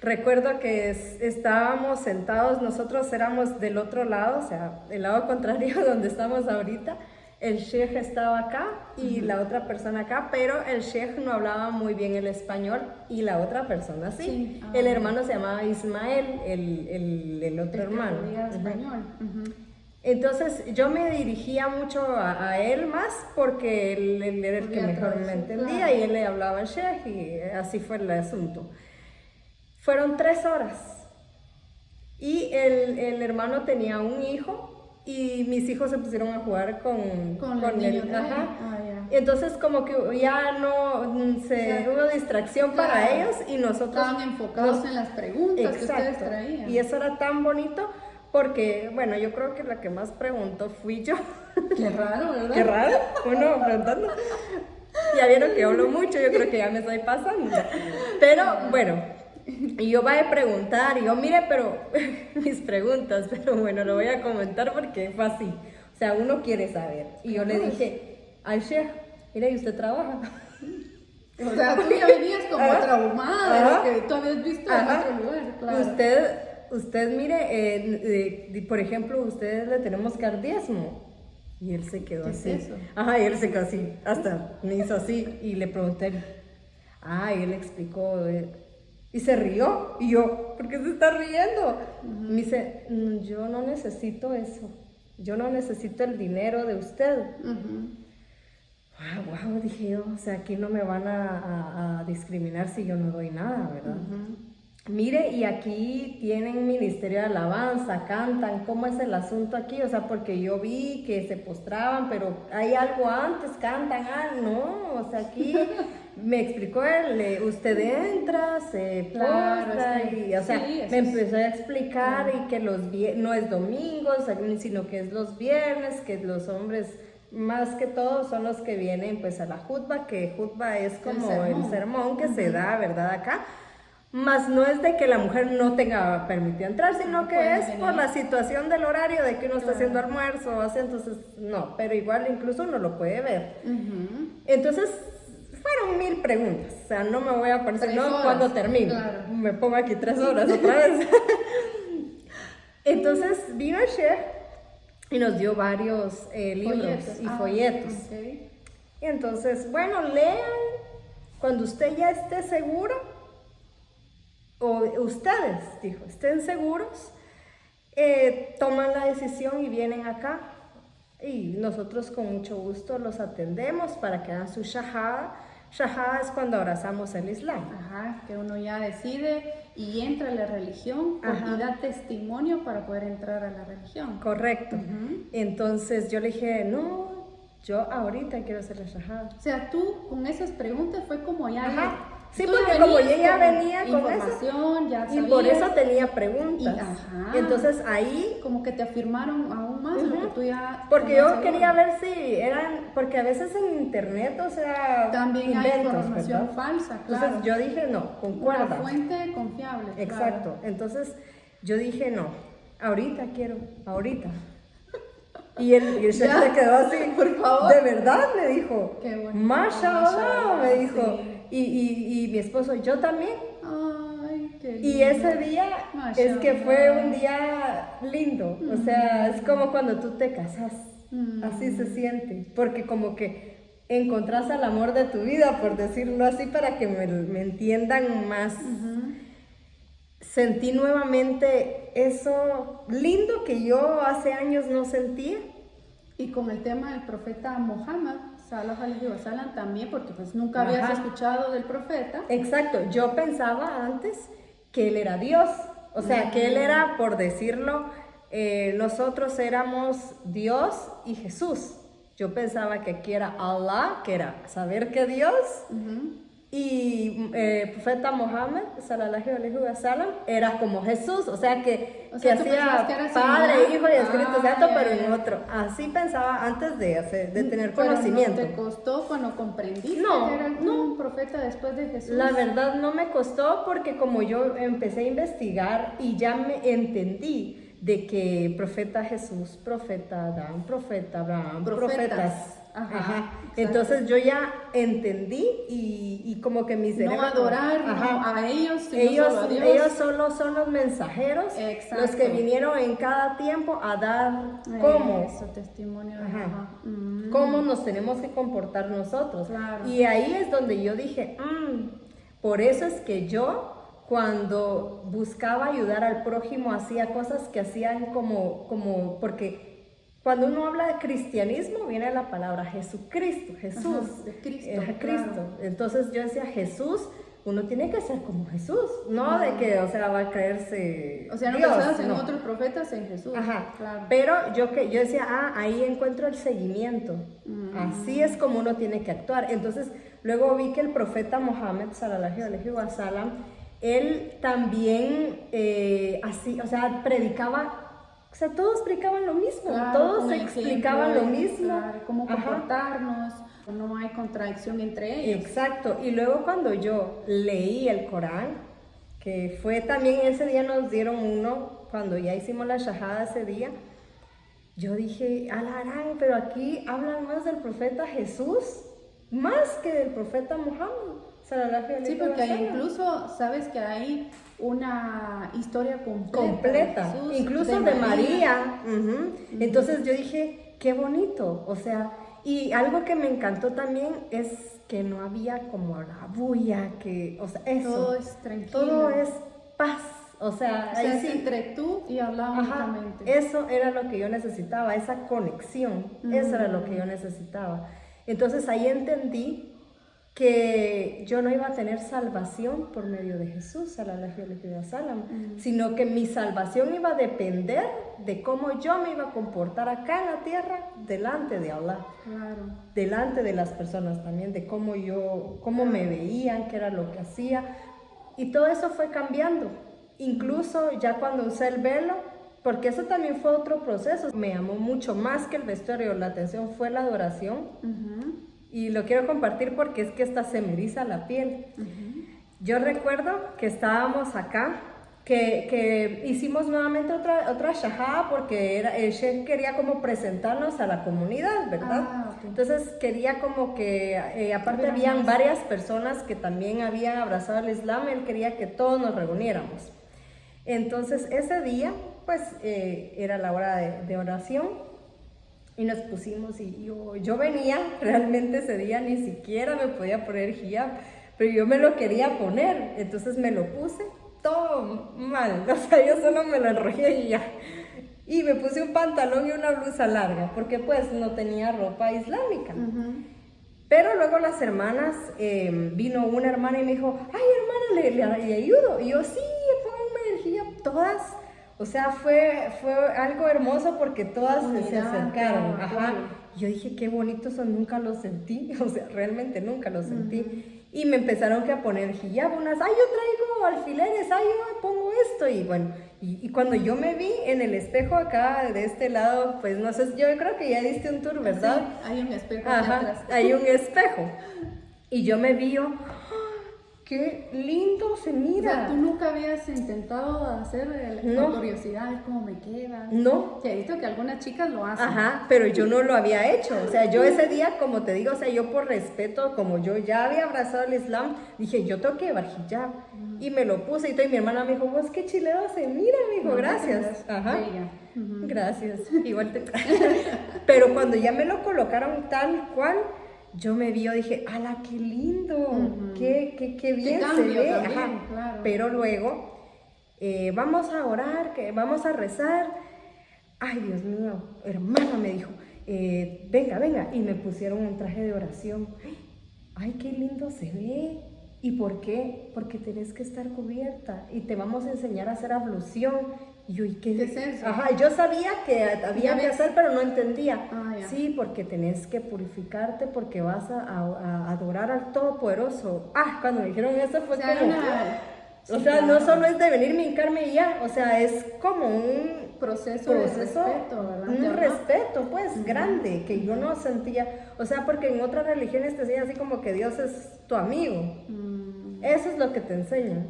Recuerdo que estábamos sentados, nosotros éramos del otro lado, o sea, el lado contrario donde estamos ahorita. El sheikh estaba acá y la otra persona acá, pero el sheikh no hablaba muy bien el español y la otra persona sí. El hermano se llamaba Ismael, el otro hermano. Español. Entonces yo me dirigía mucho a él más porque él era el que mejor me entendía y él le hablaba al sheikh y así fue el asunto. Fueron 3 horas y el hermano tenía un hijo. Y mis hijos se pusieron a jugar con él. Ajá. Entonces como que ya no hubo distracción para ellos y nosotros estaban enfocados en las preguntas que ustedes traían. Y eso era tan bonito porque, bueno, yo creo que la que más preguntó fui yo. Qué raro, ¿verdad? Qué raro, uno preguntando. Ya vieron que hablo mucho, yo creo que ya me estoy pasando. Pero bueno. Y yo voy a preguntar, y yo, mire, pero mis preguntas, pero bueno, lo voy a comentar porque fue así. O sea, uno quiere saber. Y yo le dije al sheikh, mire, ¿y usted trabaja? O sea, tú ya venías como traumada de lo que tú habías visto en otro lugar, claro. Usted mire, por ejemplo, ustedes le tenemos que dar diezmo. Y él se quedó así. ¿Qué es eso? Ajá, y él se quedó así, hasta me hizo así, y le pregunté, y él explicó... Y se rió, y yo, ¿por qué se está riendo? Me dice, yo no necesito eso, yo no necesito el dinero de usted. Wow, dije yo, o sea, aquí no me van a discriminar si yo no doy nada, ¿verdad? Mire, y aquí tienen ministerio de alabanza, cantan, ¿cómo es el asunto aquí? O sea, porque yo vi que se postraban, pero hay algo antes, cantan, no, o sea, aquí... Me explicó él, usted entra, se postra, y, o sea, me empezó a explicar y que no es domingos, sino que es los viernes, que los hombres más que todo son los que vienen pues a la jutba, que jutba es como el sermón que se da, ¿verdad? Acá, más no es de que la mujer no tenga permitido entrar, sino que es por la situación del horario de que uno está haciendo almuerzo, así, entonces no, pero igual incluso uno lo puede ver. Entonces, fueron 1000 preguntas, o sea, no me voy a aparecer, no, cuando termine, me pongo aquí 3 horas otra vez. Entonces vino el sheikh y nos dio varios libros y folletos. Y entonces, bueno, lean, cuando usted ya esté seguro, o ustedes, dijo, estén seguros, toman la decisión y vienen acá. y nosotros con mucho gusto los atendemos para que hagan su shahada. Shahada es cuando abrazamos el Islam. Ajá, que uno ya decide y entra a la religión y da testimonio para poder entrar a la religión. Correcto. Entonces yo le dije, no, yo ahorita quiero hacer la shahada. O sea, tú con esas preguntas fue como ya... Ajá. Sí, tú porque como yo ya venía con información, eso, ya y por eso tenía preguntas. Y entonces ahí... como que te afirmaron aún más lo que tú ya... Porque yo quería ver si eran... Porque a veces en internet, o sea, también inventos, hay información ¿verdad? falsa, claro. Entonces yo dije, no, concuerda. Una fuente confiable. Exacto. Claro. Entonces yo dije, no, ahorita quiero, ahorita. Y el chef se quedó así, por favor. De verdad, me dijo. Qué bonito. Mashallah, me dijo. Sí. Y mi esposo, yo también. Ay, qué lindo. Y ese día es que fue un día lindo. O sea, es como cuando tú te casas. Así se siente. Porque como que encontrás al amor de tu vida, por decirlo así, para que me entiendan más. Sentí nuevamente eso lindo que yo hace años no sentía. Y con el tema del profeta Muhammad, Sallallahu Alaihi Wasallam también, porque pues nunca habías escuchado del profeta. Exacto, yo pensaba antes que él era Dios, o sea, que él era, por decirlo, nosotros éramos Dios y Jesús. Yo pensaba que aquí era Allah, que era saber que Dios, y profeta Muhammad, Sallallahu Alaihi Wasallam, era como Jesús, o sea que hacía Padre, Hijo y Espíritu Santo, pero en otro. Así pensaba antes de tener conocimiento. ¿No te costó cuando comprendiste que era un profeta después de Jesús? La verdad no me costó porque como yo empecé a investigar y ya me entendí de que profeta Jesús, profeta Adán, profeta Abraham, profetas. Entonces yo ya entendí y como que mis cerebros... No adorar a ellos, sino ellos, solo a Dios. Ellos solo son los mensajeros, los que vinieron en cada tiempo a dar cómo. Eso, testimonio. Cómo nos tenemos que comportar nosotros. Claro. Y ahí es donde yo dije, por eso es que yo... Cuando buscaba ayudar al prójimo, hacía cosas que hacían como porque cuando uno habla de cristianismo, viene la palabra Jesucristo, Jesús. De Cristo. Cristo. Claro. Entonces yo decía, Jesús, uno tiene que ser como Jesús, no de que, o sea, va a creerse o sea, no Dios, pensabas en otros profetas, en Jesús. Claro. Pero yo decía, ahí encuentro el seguimiento. Así es como uno tiene que actuar. Entonces, luego vi que el profeta Muhammad, Sallallahu Alaihi Wasallam, él también, así, o sea, predicaba, o sea, todos predicaban lo mismo, todos explicaban lo mismo. Claro, cómo comportarnos, no hay contradicción entre ellos. Exacto, y luego cuando yo leí el Corán, que fue también ese día nos dieron uno, cuando ya hicimos la shahada ese día, yo dije, alarán, pero aquí hablan más del profeta Jesús, más que del profeta Muhammad. Sí, porque incluso sabes que hay una historia completa Jesús, incluso de María. Entonces yo dije, qué bonito, o sea, y algo que me encantó también es que no había como la bulla, que, o sea, eso. Todo es tranquilo. Todo es paz, o sea ahí sí, entre tú y Allah únicamente. Eso era lo que yo necesitaba, esa conexión, eso era lo que yo necesitaba. Entonces ahí entendí que yo no iba a tener salvación por medio de Jesús, Sallallahu Alaihi Wasallam, sino que mi salvación iba a depender de cómo yo me iba a comportar acá en la tierra delante de Allah, delante de las personas también, de cómo me veían, qué era lo que hacía, y todo eso fue cambiando, incluso ya cuando usé el velo, porque eso también fue otro proceso, me llamó mucho más que el vestuario, la atención fue la adoración. Y lo quiero compartir porque es que hasta se me eriza la piel. Yo recuerdo que estábamos acá, que hicimos nuevamente otra shahada porque el chef quería como presentarnos a la comunidad, ¿verdad? Entonces quería como que, aparte habían varias personas que también habían abrazado el Islam, él quería que todos nos reuniéramos. Entonces ese día, pues era la hora de oración. Y nos pusimos y yo venía, realmente ese día ni siquiera me podía poner hijab, pero yo me lo quería poner, entonces me lo puse todo mal, o sea, yo solo me lo enrojé y ya. y me puse un pantalón y una blusa larga, porque pues no tenía ropa islámica. Pero luego las hermanas, vino una hermana y me dijo, ay hermana, le ayudo. Y yo, sí, pónganme el hijab, todas. O sea, fue algo hermoso porque todas se acercaron. Ajá. Yo dije, qué bonito eso, nunca lo sentí. O sea, realmente nunca lo sentí. Y me empezaron a poner hijab, unas, ay, yo traigo alfileres, ay, yo pongo esto. Y bueno, y cuando yo me vi en el espejo acá, de este lado, pues no sé, yo creo que ya diste un tour, ¿verdad? Sí, hay un espejo. Ajá, atrás. hay un espejo. Y yo me vi, yo, qué lindo se mira. O sea, ¿tú nunca habías intentado hacer No. con curiosidad, ver cómo me queda? No. Que he visto que algunas chicas lo hacen. Ajá, pero yo no lo había hecho. O sea, yo ese día, como te digo, o sea, yo por respeto, como yo ya había abrazado el Islam, dije, yo tengo que llevar hijab. Y me lo puse y todo, y mi hermana me dijo, vos qué chileno se mira, me dijo, gracias. Ajá. Gracias. Igual te... Pero cuando ya me lo colocaron tal cual, yo me vi, yo dije, ¡ala, qué lindo! Qué bien se ve! También, ajá. claro. Pero luego, vamos a orar, que vamos a rezar. Ay, Dios mío, hermana, me dijo, venga, y me pusieron un traje de oración. Ay, qué lindo se ve. ¿Y por qué? Porque tenés que estar cubierta y te vamos a enseñar a hacer ablución. Y yo, ¿y qué es eso? Ajá, yo sabía que había que hacer, pero no entendía. Ya. Sí, porque tenés que purificarte, porque vas a adorar al Todopoderoso. Ah, cuando me dijeron eso fue como... O sea, no solo es de venir, hincarme y ya, o sea, es como un proceso de respeto, ¿verdad? Un respeto, pues, grande, que yo no sentía, o sea, porque en otras religiones te enseñan así como que Dios es tu amigo. Eso es lo que te enseñan.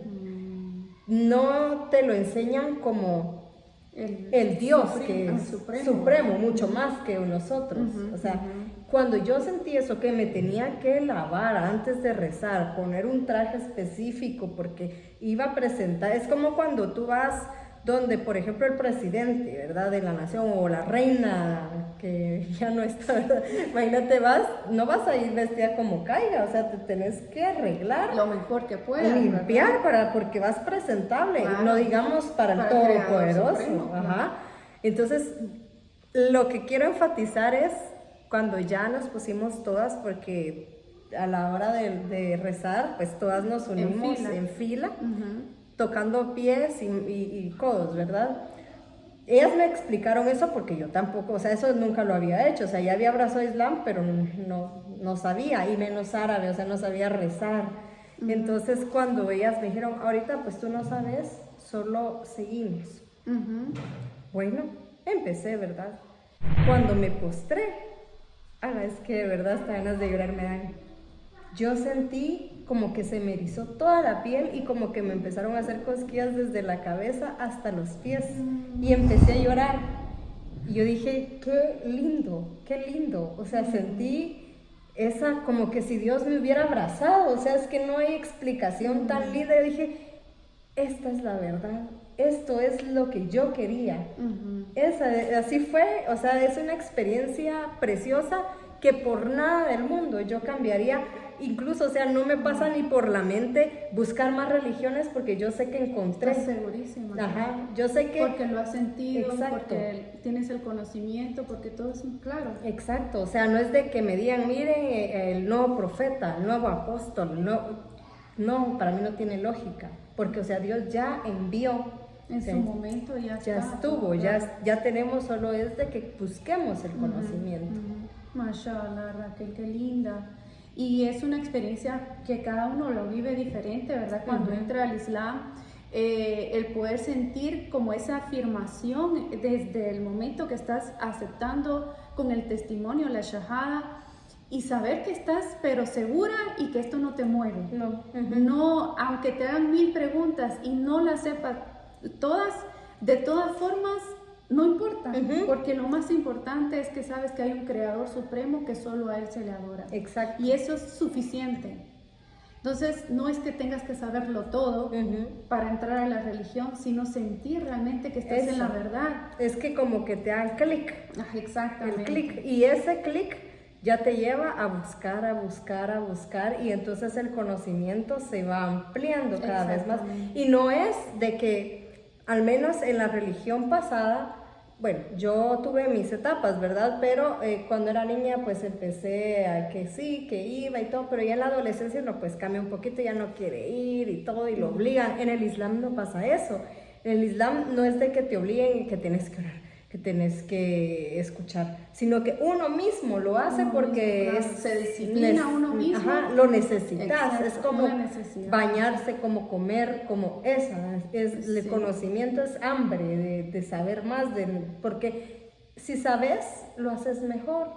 No te lo enseñan como el Dios, que es supremo, mucho más que nosotros. O sea, cuando yo sentí eso, que me tenía que lavar antes de rezar, poner un traje específico porque iba a presentar, es como cuando tú vas donde, por ejemplo, el presidente, ¿verdad?, de la nación, o la reina, que ya no está, ¿verdad? Imagínate, no vas a ir vestida como caiga, o sea, te tenés que arreglar. Lo mejor que puedas. Limpiar, porque vas presentable, claro. No digamos para el Todopoderoso. Ajá. Entonces, lo que quiero enfatizar es cuando ya nos pusimos todas, porque a la hora de rezar, pues todas nos unimos en fila. Tocando pies y codos, ¿verdad? Ellas me explicaron eso porque yo tampoco, o sea, eso nunca lo había hecho, o sea, ya había abrazado Islam, pero no sabía, y menos árabe, o sea, no sabía rezar. Entonces, cuando ellas me dijeron, ahorita pues tú no sabes, solo seguimos. Bueno, empecé, ¿verdad? Cuando me postré, es que de verdad hasta ganas de llorar me dan. Yo sentí como que se me erizó toda la piel y como que me empezaron a hacer cosquillas desde la cabeza hasta los pies y empecé a llorar. Y yo dije, qué lindo. O sea, sentí esa, como que si Dios me hubiera abrazado. O sea, es que no hay explicación tan linda. Yo dije, esta es la verdad. Esto es lo que yo quería. Así fue, o sea, es una experiencia preciosa que por nada del mundo yo cambiaría. Incluso, o sea, no me pasa ni por la mente buscar más religiones porque yo sé que encontré. Estás segurísima. Ajá, yo sé que... Porque lo has sentido, exacto, porque tienes el conocimiento, porque todo es claro. Exacto, o sea, no es de que me digan, miren, el nuevo profeta, el nuevo apóstol, no, para mí no tiene lógica, porque, o sea, Dios ya envió. En su momento ya estuvo, claro. ya tenemos, solo es de que busquemos el conocimiento. Mashallah, Raquel, qué linda. Y es una experiencia que cada uno lo vive diferente, ¿verdad? Cuando entra al Islam, el poder sentir como esa afirmación desde el momento que estás aceptando con el testimonio, la shahada, y saber que estás pero segura y que esto no te mueve. No, aunque te hagan 1000 preguntas y no las sepas todas, de todas formas, no importa, porque lo más importante es que sabes que hay un creador supremo que solo a él se le adora. Exacto. Y eso es suficiente. Entonces, no es que tengas que saberlo todo para entrar a la religión, sino sentir realmente que estás en la verdad. Es que como que te dan clic. Exactamente. El clic. Y ese clic ya te lleva a buscar, y entonces el conocimiento se va ampliando cada vez más. Y no es de que, al menos en la religión pasada, bueno, yo tuve mis etapas, ¿verdad? Pero cuando era niña, pues empecé a que sí, que iba y todo, pero ya en la adolescencia, no, pues cambia un poquito, ya no quiere ir y todo, y lo obligan. En el Islam no pasa eso. En el Islam no es de que te obliguen que tienes que orar, que tienes que escuchar, sino que uno mismo lo hace Uno porque mismo, claro, se disciplina uno mismo. Ajá, lo necesitas. Exacto, Es como una necesidad. bañarse, como comer, como esa. El Sí. conocimiento es hambre de saber más, porque si sabes, lo haces mejor.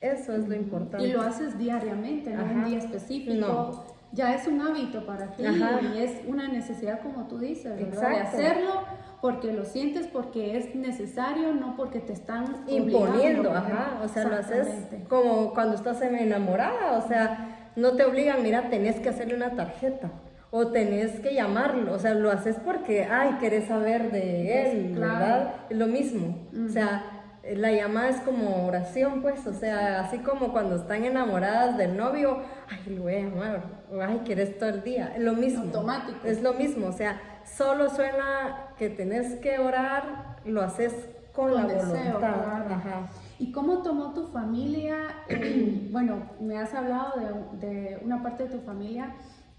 Eso es lo importante. Y lo haces diariamente, no Ajá. un día específico. No. Ya es un hábito para ti. Ajá. Y es una necesidad, como tú dices, ¿verdad? Exacto. De hacerlo porque lo sientes, porque es necesario, no porque te están Imponiendo, obligando, ajá, o sea, lo haces Exactamente. como cuando estás enamorada, o sea, no te obligan, mira, tenés que hacerle una tarjeta o tenés que llamarlo, o sea, lo haces porque, ay, querés saber de él, Claro. ¿verdad? Es lo mismo, o sea, la llamada es como oración, pues, o sea, así como cuando están enamoradas del novio, ay, lo voy a llamar, o ay, querés todo el día, es lo mismo. Automático. Es lo mismo, o sea, solo suena que tenés que orar, lo haces con la deseo, voluntad. claro. Ajá. ¿Y cómo tomó tu familia? Bueno, me has hablado de una parte de tu familia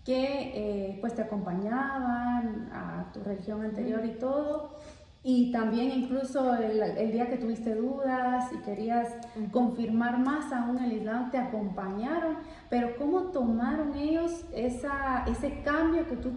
que pues te acompañaban a tu religión anterior y todo. Y también incluso el día que tuviste dudas y querías confirmar más aún el Islam, te acompañaron. Pero ¿cómo tomaron ellos ese cambio que tú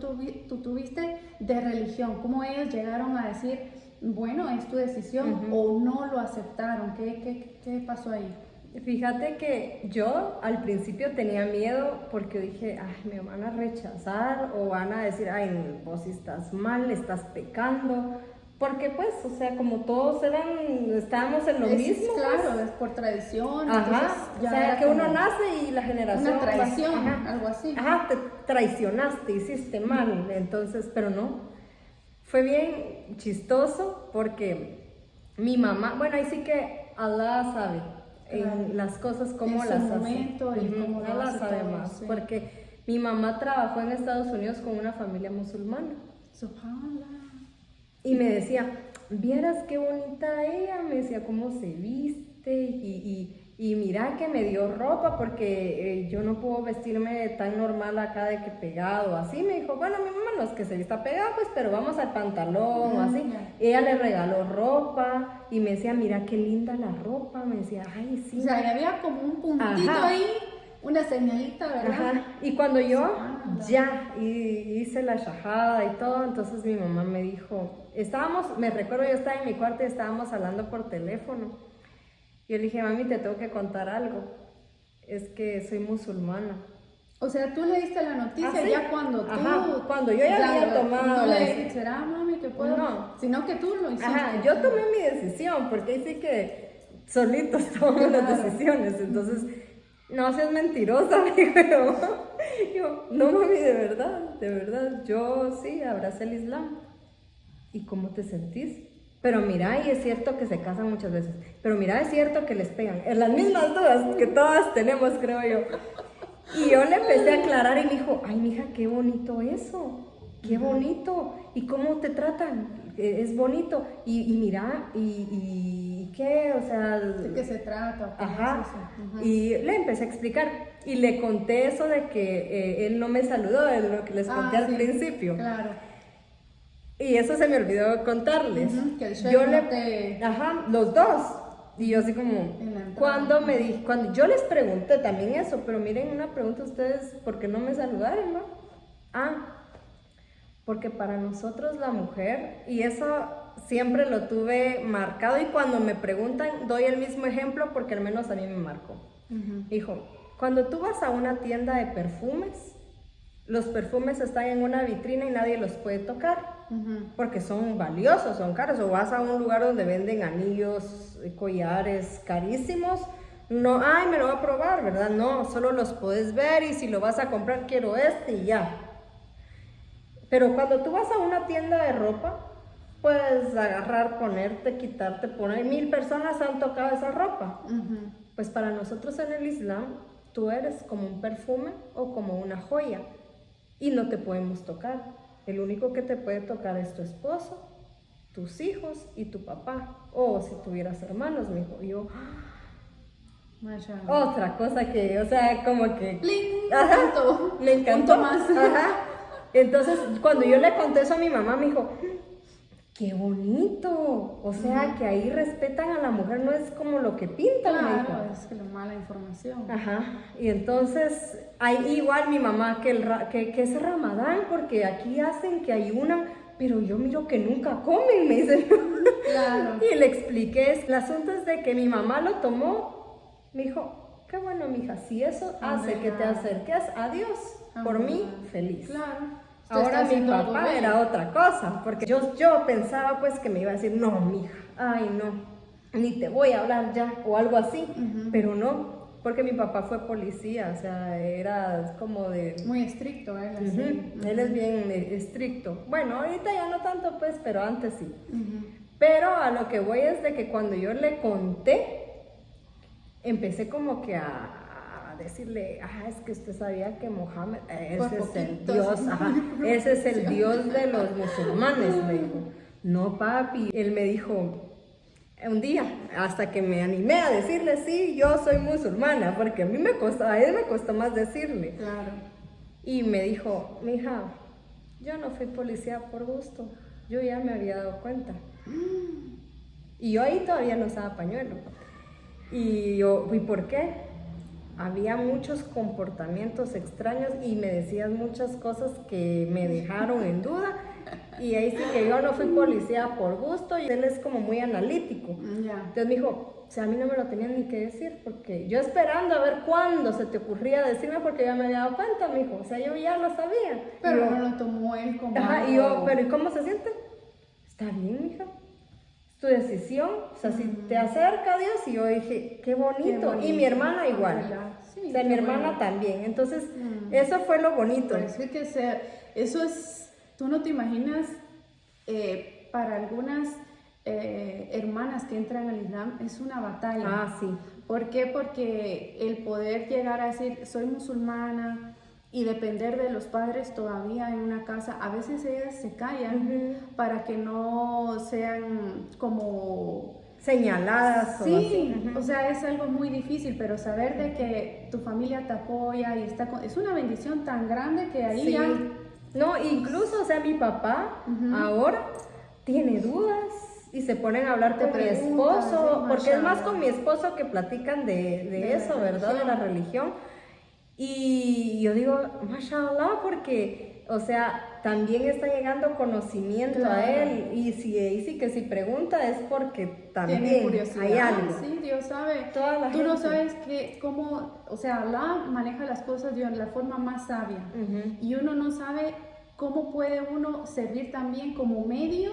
tuviste de religión? ¿Cómo ellos llegaron a decir, bueno, es tu decisión, o no lo aceptaron? ¿Qué pasó ahí? Fíjate que yo al principio tenía miedo porque dije, ay, me van a rechazar o van a decir, ay, vos estás mal, estás pecando. Porque pues, o sea, como todos estábamos en lo mismo. Claro, pues. es por tradición. Ajá, Ya o sea, era que uno como nace y la generación... una traición, ajá, algo así. Ajá, te traicionaste, hiciste mal, entonces, pero no. Fue bien chistoso porque mi mamá, bueno, ahí sí que Allah sabe en las cosas como En las su hace. momento y cómo lo Allah hace sabe todo, más, sí. porque mi mamá trabajó en Estados Unidos con una familia musulmana. Subhanallah. Y me decía, vieras qué bonita ella, me decía cómo se viste y mira que me dio ropa porque yo no puedo vestirme tan normal acá de que pegado, así. Me dijo, bueno, mi mamá no es que se vista pegado, pues, pero vamos al pantalón o así. Ella le regaló ropa y me decía, mira qué linda la ropa, me decía, ay, sí. O sea, y había como un puntito Ajá. ahí, una señalita, ¿verdad? Ajá. Y cuando yo Subhanallah. ya hice la shahada y todo, entonces mi mamá me dijo, me recuerdo, yo estaba en mi cuarto y estábamos hablando por teléfono. Y yo le dije, mami, te tengo que contar algo. Es que soy musulmana. O sea, tú le diste la noticia ¿Ah, sí? ya cuando tú... Ajá, cuando yo ya había tomado No la le decisión. dijiste, ¿será, mami, que puedo? No. Sino que tú lo hiciste. Ajá, yo tomé mi decisión, porque ahí sí que solitos tomamos las decisiones. Entonces, no seas mentirosa, me dijo. Yo, no, mami, de verdad, yo sí abracé el Islam. ¿Y cómo te sentís? Pero mira, y es cierto que se casan muchas veces. Pero mira, es cierto que les pegan. En las mismas dudas que todas tenemos, creo yo. Y yo le empecé a aclarar y me dijo, ay, mija, qué bonito eso. Qué bonito. ¿Y cómo te tratan? Es bonito. Y mira, y qué, o sea... ¿De qué se trata? ¿Cómo Ajá. es eso? Ajá. Y le empecé a explicar. Y le conté eso de que él no me saludó, de lo que les conté al Sí, principio. Claro. Y eso se me olvidó contarles. Que el Yo sheikh le, no te- ajá, los dos. Y yo así como, En la entrada. cuando yo les pregunté también eso, pero miren una pregunta a ustedes, ¿por qué no me saludaron, no? Porque para nosotros la mujer, y eso siempre lo tuve marcado, y cuando me preguntan doy el mismo ejemplo porque al menos a mí me marcó. Dijo, cuando tú vas a una tienda de perfumes, los perfumes están en una vitrina y nadie los puede tocar. Porque son valiosos, son caros. O vas a un lugar donde venden anillos, collares carísimos, no, ay, me lo voy a probar, ¿verdad? No, solo los puedes ver y si lo vas a comprar quiero este y ya. Pero cuando tú vas a una tienda de ropa, puedes agarrar, ponerte, quitarte, poner. 1000 personas han tocado esa ropa. Pues para nosotros en el Islam, tú eres como un perfume o como una joya y no te podemos tocar. El único que te puede tocar es tu esposo tus hijos y tu papá, o si tuvieras hermanos, me dijo. Y yo, otra cosa que, o sea, como que... ¡Pling! Ajá, Punto. me encantó. Punto más. Ajá. Entonces, cuando yo le conté eso a mi mamá, me dijo, qué bonito. O sea, que ahí respetan a la mujer, no es como lo que pintan. Me dijo. Claro, es que la mala información. Ajá. Y entonces, hay igual mi mamá, que es Ramadán, porque aquí hacen que ayunan, pero yo miro que nunca comen, me dice. Claro. Y le expliqué, el asunto es de que mi mamá lo tomó, me dijo, qué bueno, mija, si eso hace que te acerques a Dios, por mí, feliz. Claro. Ahora mi papá era otra cosa, porque yo pensaba pues que me iba a decir, no, mija, ay no, ni te voy a hablar ya, o algo así, pero no, porque mi papá fue policía, o sea, era como de... Muy estricto, él así. Él es bien estricto. Bueno, ahorita ya no tanto pues, pero antes sí. Pero a lo que voy es de que cuando yo le conté, empecé como que a decirle, es que usted sabía que Mohammed, ese es el Dios, ese es el Dios de los musulmanes, me dijo. No, papi. Él me dijo un día, hasta que me animé a decirle, sí, yo soy musulmana, porque a él me costó más decirle. Claro. Y me dijo, mija, yo no fui policía por gusto, yo ya me había dado cuenta. Y yo ahí todavía no usaba pañuelo. Y yo, ¿y por qué? Había muchos comportamientos extraños y me decías muchas cosas que me dejaron en duda. Y ahí sí que yo no fui policía por gusto y él es como muy analítico. Entonces me dijo, o sea, a mí no me lo tenían ni que decir, porque yo esperando a ver cuándo se te ocurría decirme, porque ya me había dado cuenta, me dijo, o sea, yo ya lo sabía. Pero no lo tomó él como y yo, pero ¿y cómo se siente? Está bien, mija. Tu decisión, o sea, si te acerca a Dios, y yo dije, qué bonito, y mi hermana igual, sí, o sea, mi hermana también, entonces, eso fue lo bonito. Pero es que eso es, tú no te imaginas, para algunas hermanas que entran al Islam, es una batalla. Sí. ¿Por qué? Porque el poder llegar a decir, soy musulmana, y depender de los padres todavía en una casa, a veces ellas se callan para que no sean como señaladas. Sí, o sea, es algo muy difícil, pero saber de que tu familia te apoya y es una bendición tan grande que ahí ya... No, incluso, o sea, mi papá ahora tiene dudas y se ponen a hablar con mi esposo, porque es más con mi esposo que platican de eso, ¿verdad? De la religión. Y yo digo, mashallah, porque, o sea, también está llegando conocimiento a él. Y sí que si pregunta es porque también hay algo. Sí, Dios sabe. Tú no sabes cómo, o sea, Allah maneja las cosas de la forma más sabia. Y uno no sabe cómo puede uno servir también como medio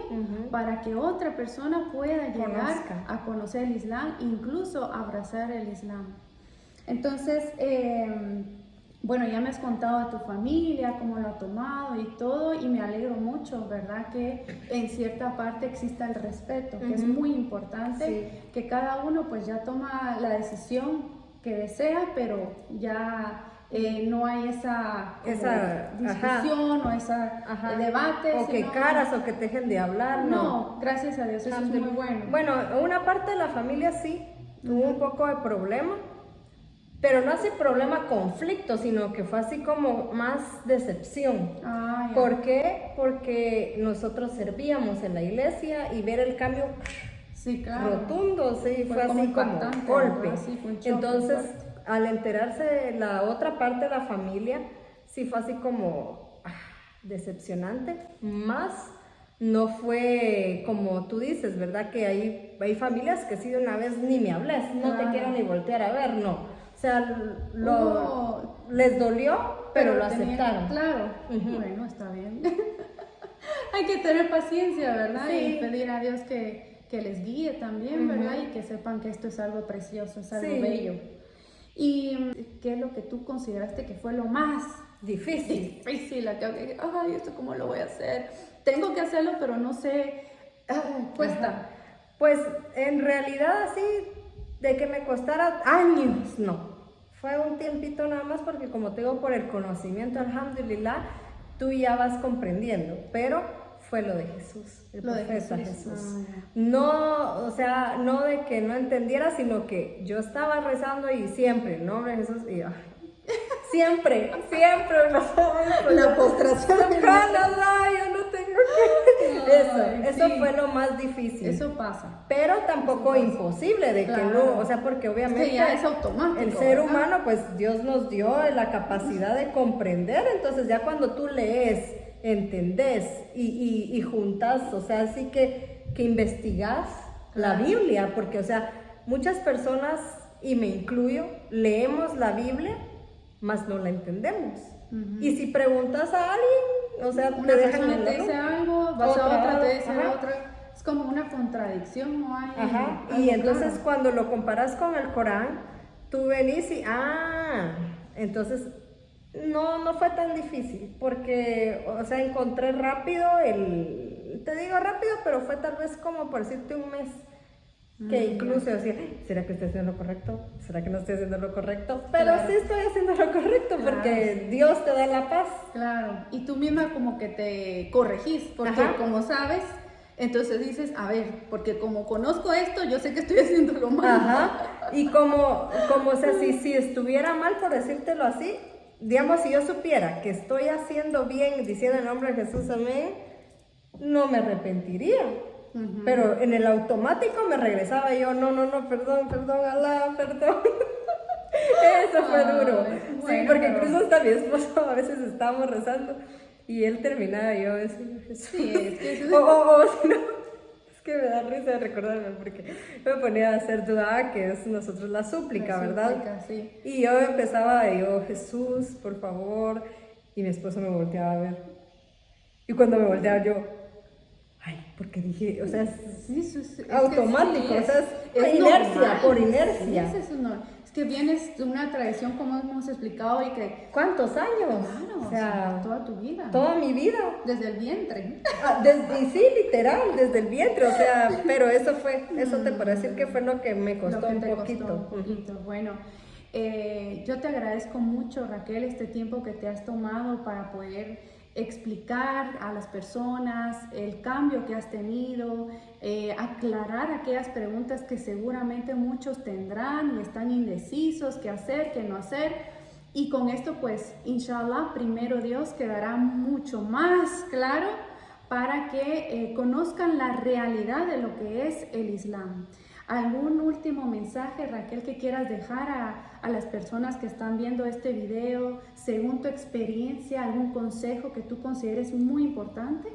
para que otra persona pueda llegar a conocer el Islam, incluso abrazar el Islam. Entonces, bueno, ya me has contado de tu familia, cómo lo ha tomado y todo, y me alegro mucho, ¿verdad? Que en cierta parte exista el respeto, que es muy importante, que cada uno pues ya toma la decisión que desea, pero ya no hay esa discusión o esa debate. O que caras o que te dejen de hablar. No, gracias a Dios, eso es muy bueno. Bueno, una parte de la familia sí tuvo un poco de problema. Pero no así problema, conflicto, sino que fue así como más decepción. ¿Por qué? Porque nosotros servíamos en la iglesia y ver el cambio rotundo, fue así como golpe. Entonces, al enterarse de la otra parte de la familia, sí fue así como decepcionante. Más no fue como tú dices, ¿verdad? Que hay familias que sí de una vez ni me hables, no te quiero ni voltear a ver, no. O sea, les dolió, pero lo aceptaron. Claro, bueno, está bien. Hay que tener paciencia, ¿verdad? Y pedir a Dios que les guíe también, ¿verdad? Y que sepan que esto es algo precioso, es algo bello. ¿Y qué es lo que tú consideraste que fue lo más difícil? ¿Esto cómo lo voy a hacer? Tengo que hacerlo, pero no sé, cuesta. Pues en realidad así, de que me costara años, no. Fue un tiempito nada más porque como te digo, por el conocimiento, alhamdulillah, tú ya vas comprendiendo. Pero fue lo de Jesús, el Lo de profeta Jesús. Jesús. Ya. No, o sea, no de que no entendiera, sino que yo estaba rezando y siempre, el nombre de Jesús, y siempre me pasaba eso. La postración. Yo no tengo que... Eso sí. fue lo más difícil. Eso pasa. Pero tampoco imposible de que Claro. no, o sea, porque obviamente Es que ya es automático, el ser ¿verdad? humano, pues Dios nos dio la capacidad de comprender, entonces ya cuando tú lees, entendés y juntas, o sea, así que investigas la Biblia, porque, o sea, muchas personas, y me incluyo, leemos la Biblia, mas no la entendemos. Y si preguntas a alguien, o sea, Una te dejan persona en te la dice algo, vas a otra, te dice ajá. otra. Es como una contradicción, ¿no hay? Ajá, algo y entonces claro. cuando lo comparas con el Corán, tú venís y, entonces no fue tan difícil, porque, o sea, encontré rápido te digo rápido, pero fue tal vez como por decirte un mes, que incluso decía, ¿será que estoy haciendo lo correcto? ¿Será que no estoy haciendo lo correcto? Pero Claro. sí estoy haciendo lo correcto, porque Dios te da la paz. Claro, y tú misma como que te corregís, porque Ajá. como sabes, entonces dices, a ver, porque como conozco esto, yo sé que estoy haciendo lo malo. Ajá, y como o sea, si estuviera mal, por decírtelo así, digamos, si yo supiera que estoy haciendo bien, diciendo el nombre de Jesús, amén, no me arrepentiría. Pero en el automático me regresaba yo, no, perdón, Alá, perdón. Eso fue duro. Sí, bueno, porque pero- incluso hasta mi esposo a veces estábamos rezando y él terminaba y yo decía, Jesús. Sí, es que eso O si no, es que me da risa recordarme porque me ponía a hacer dua, que es nosotros la súplica, ¿verdad? súplica, sí. Y yo empezaba, Jesús, por favor, y mi esposo me volteaba a ver. Y cuando me volteaba yo, porque dije, o sea, Sí, es automático, que sí, o sea, es inercia, normal. por inercia. Sí, es normal. Es que vienes de una tradición, como hemos explicado, y que, ¿Cuántos años? claro, O sea, toda tu vida. toda mi vida. Desde el vientre. Y sí, literal, desde el vientre, o sea, pero eso te puedo decir que fue lo que me costó Lo que un te poquito. costó un poquito. Bueno, yo te agradezco mucho, Raquel, este tiempo que te has tomado para poder explicar a las personas el cambio que has tenido, aclarar aquellas preguntas que seguramente muchos tendrán y están indecisos, qué hacer, qué no hacer. Y con esto, pues, inshallah, primero Dios, quedará mucho más claro para que conozcan la realidad de lo que es el Islam. ¿Algún último mensaje, Raquel, que quieras dejar a las personas que están viendo este video, según tu experiencia, algún consejo que tú consideres muy importante?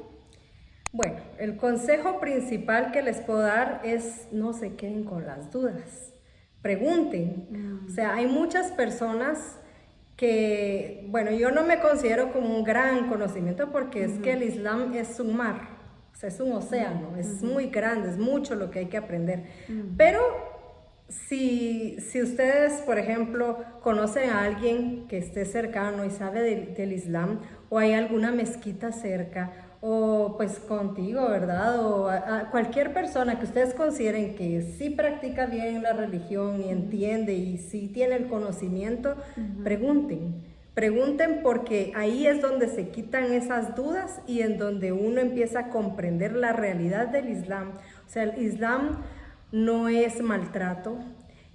Bueno, el consejo principal que les puedo dar es no se queden con las dudas, pregunten. O sea, hay muchas personas que, bueno, yo no me considero como un gran conocimiento porque es que el Islam es un mar. O sea, es un océano, es muy grande, es mucho lo que hay que aprender. Pero si ustedes, por ejemplo, conocen a alguien que esté cercano y sabe del Islam, o hay alguna mezquita cerca, o pues contigo, ¿verdad? O a cualquier persona que ustedes consideren que sí practica bien la religión y entiende y sí tiene el conocimiento, Pregunten porque ahí es donde se quitan esas dudas y en donde uno empieza a comprender la realidad del Islam. O sea, el Islam no es maltrato,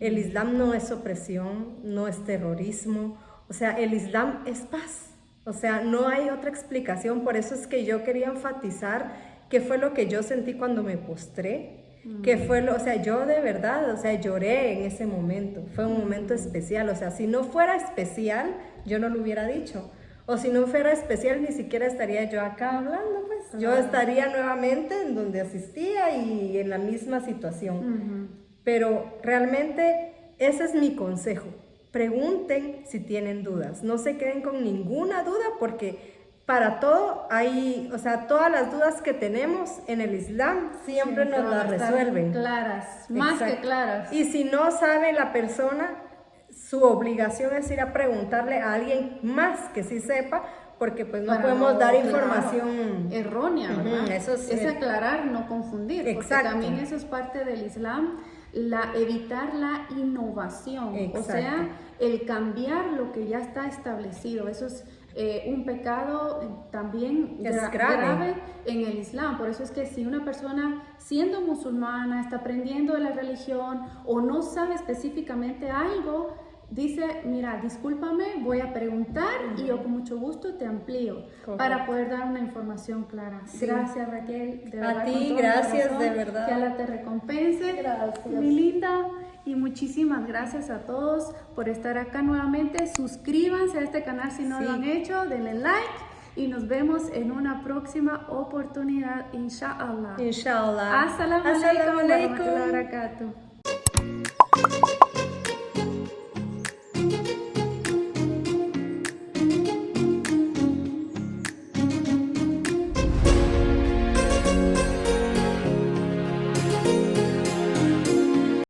el Islam no es opresión, no es terrorismo. O sea, el Islam es paz. O sea, no hay otra explicación. Por eso es que yo quería enfatizar qué fue lo que yo sentí cuando me postré. Que fue o sea, yo de verdad, o sea, lloré en ese momento, fue un momento especial, o sea, si no fuera especial, yo no lo hubiera dicho, o si no fuera especial, ni siquiera estaría yo acá hablando, pues, yo estaría nuevamente en donde asistía y en la misma situación, pero realmente ese es mi consejo, pregunten si tienen dudas, no se queden con ninguna duda porque para todo hay, o sea, todas las dudas que tenemos en el Islam siempre nos las resuelven. Claras, más Exacto. que claras. Y si no sabe la persona, su obligación es ir a preguntarle a alguien más que sí sepa, porque pues no Para podemos dar claro, información errónea, ¿verdad? Eso es aclarar, no confundir, Exacto. porque también eso es parte del Islam, evitar la innovación, Exacto. o sea, el cambiar lo que ya está establecido, eso es un pecado también Es grave en el Islam. Por eso es que si una persona siendo musulmana está aprendiendo de la religión o no sabe específicamente algo, dice, mira, discúlpame, voy a preguntar y yo con mucho gusto te amplío para poder dar una información clara. Sí. Gracias, Raquel. De verdad, a ti, gracias, corazón, de verdad. Que Allah te recompense. Gracias. Mi linda. Y muchísimas gracias a todos por estar acá nuevamente. Suscríbanse a este canal si no lo han hecho, denle like y nos vemos en una próxima oportunidad, inshallah. Inshallah. Assalamu alaikum wa rahmatullahi wa barakatuh.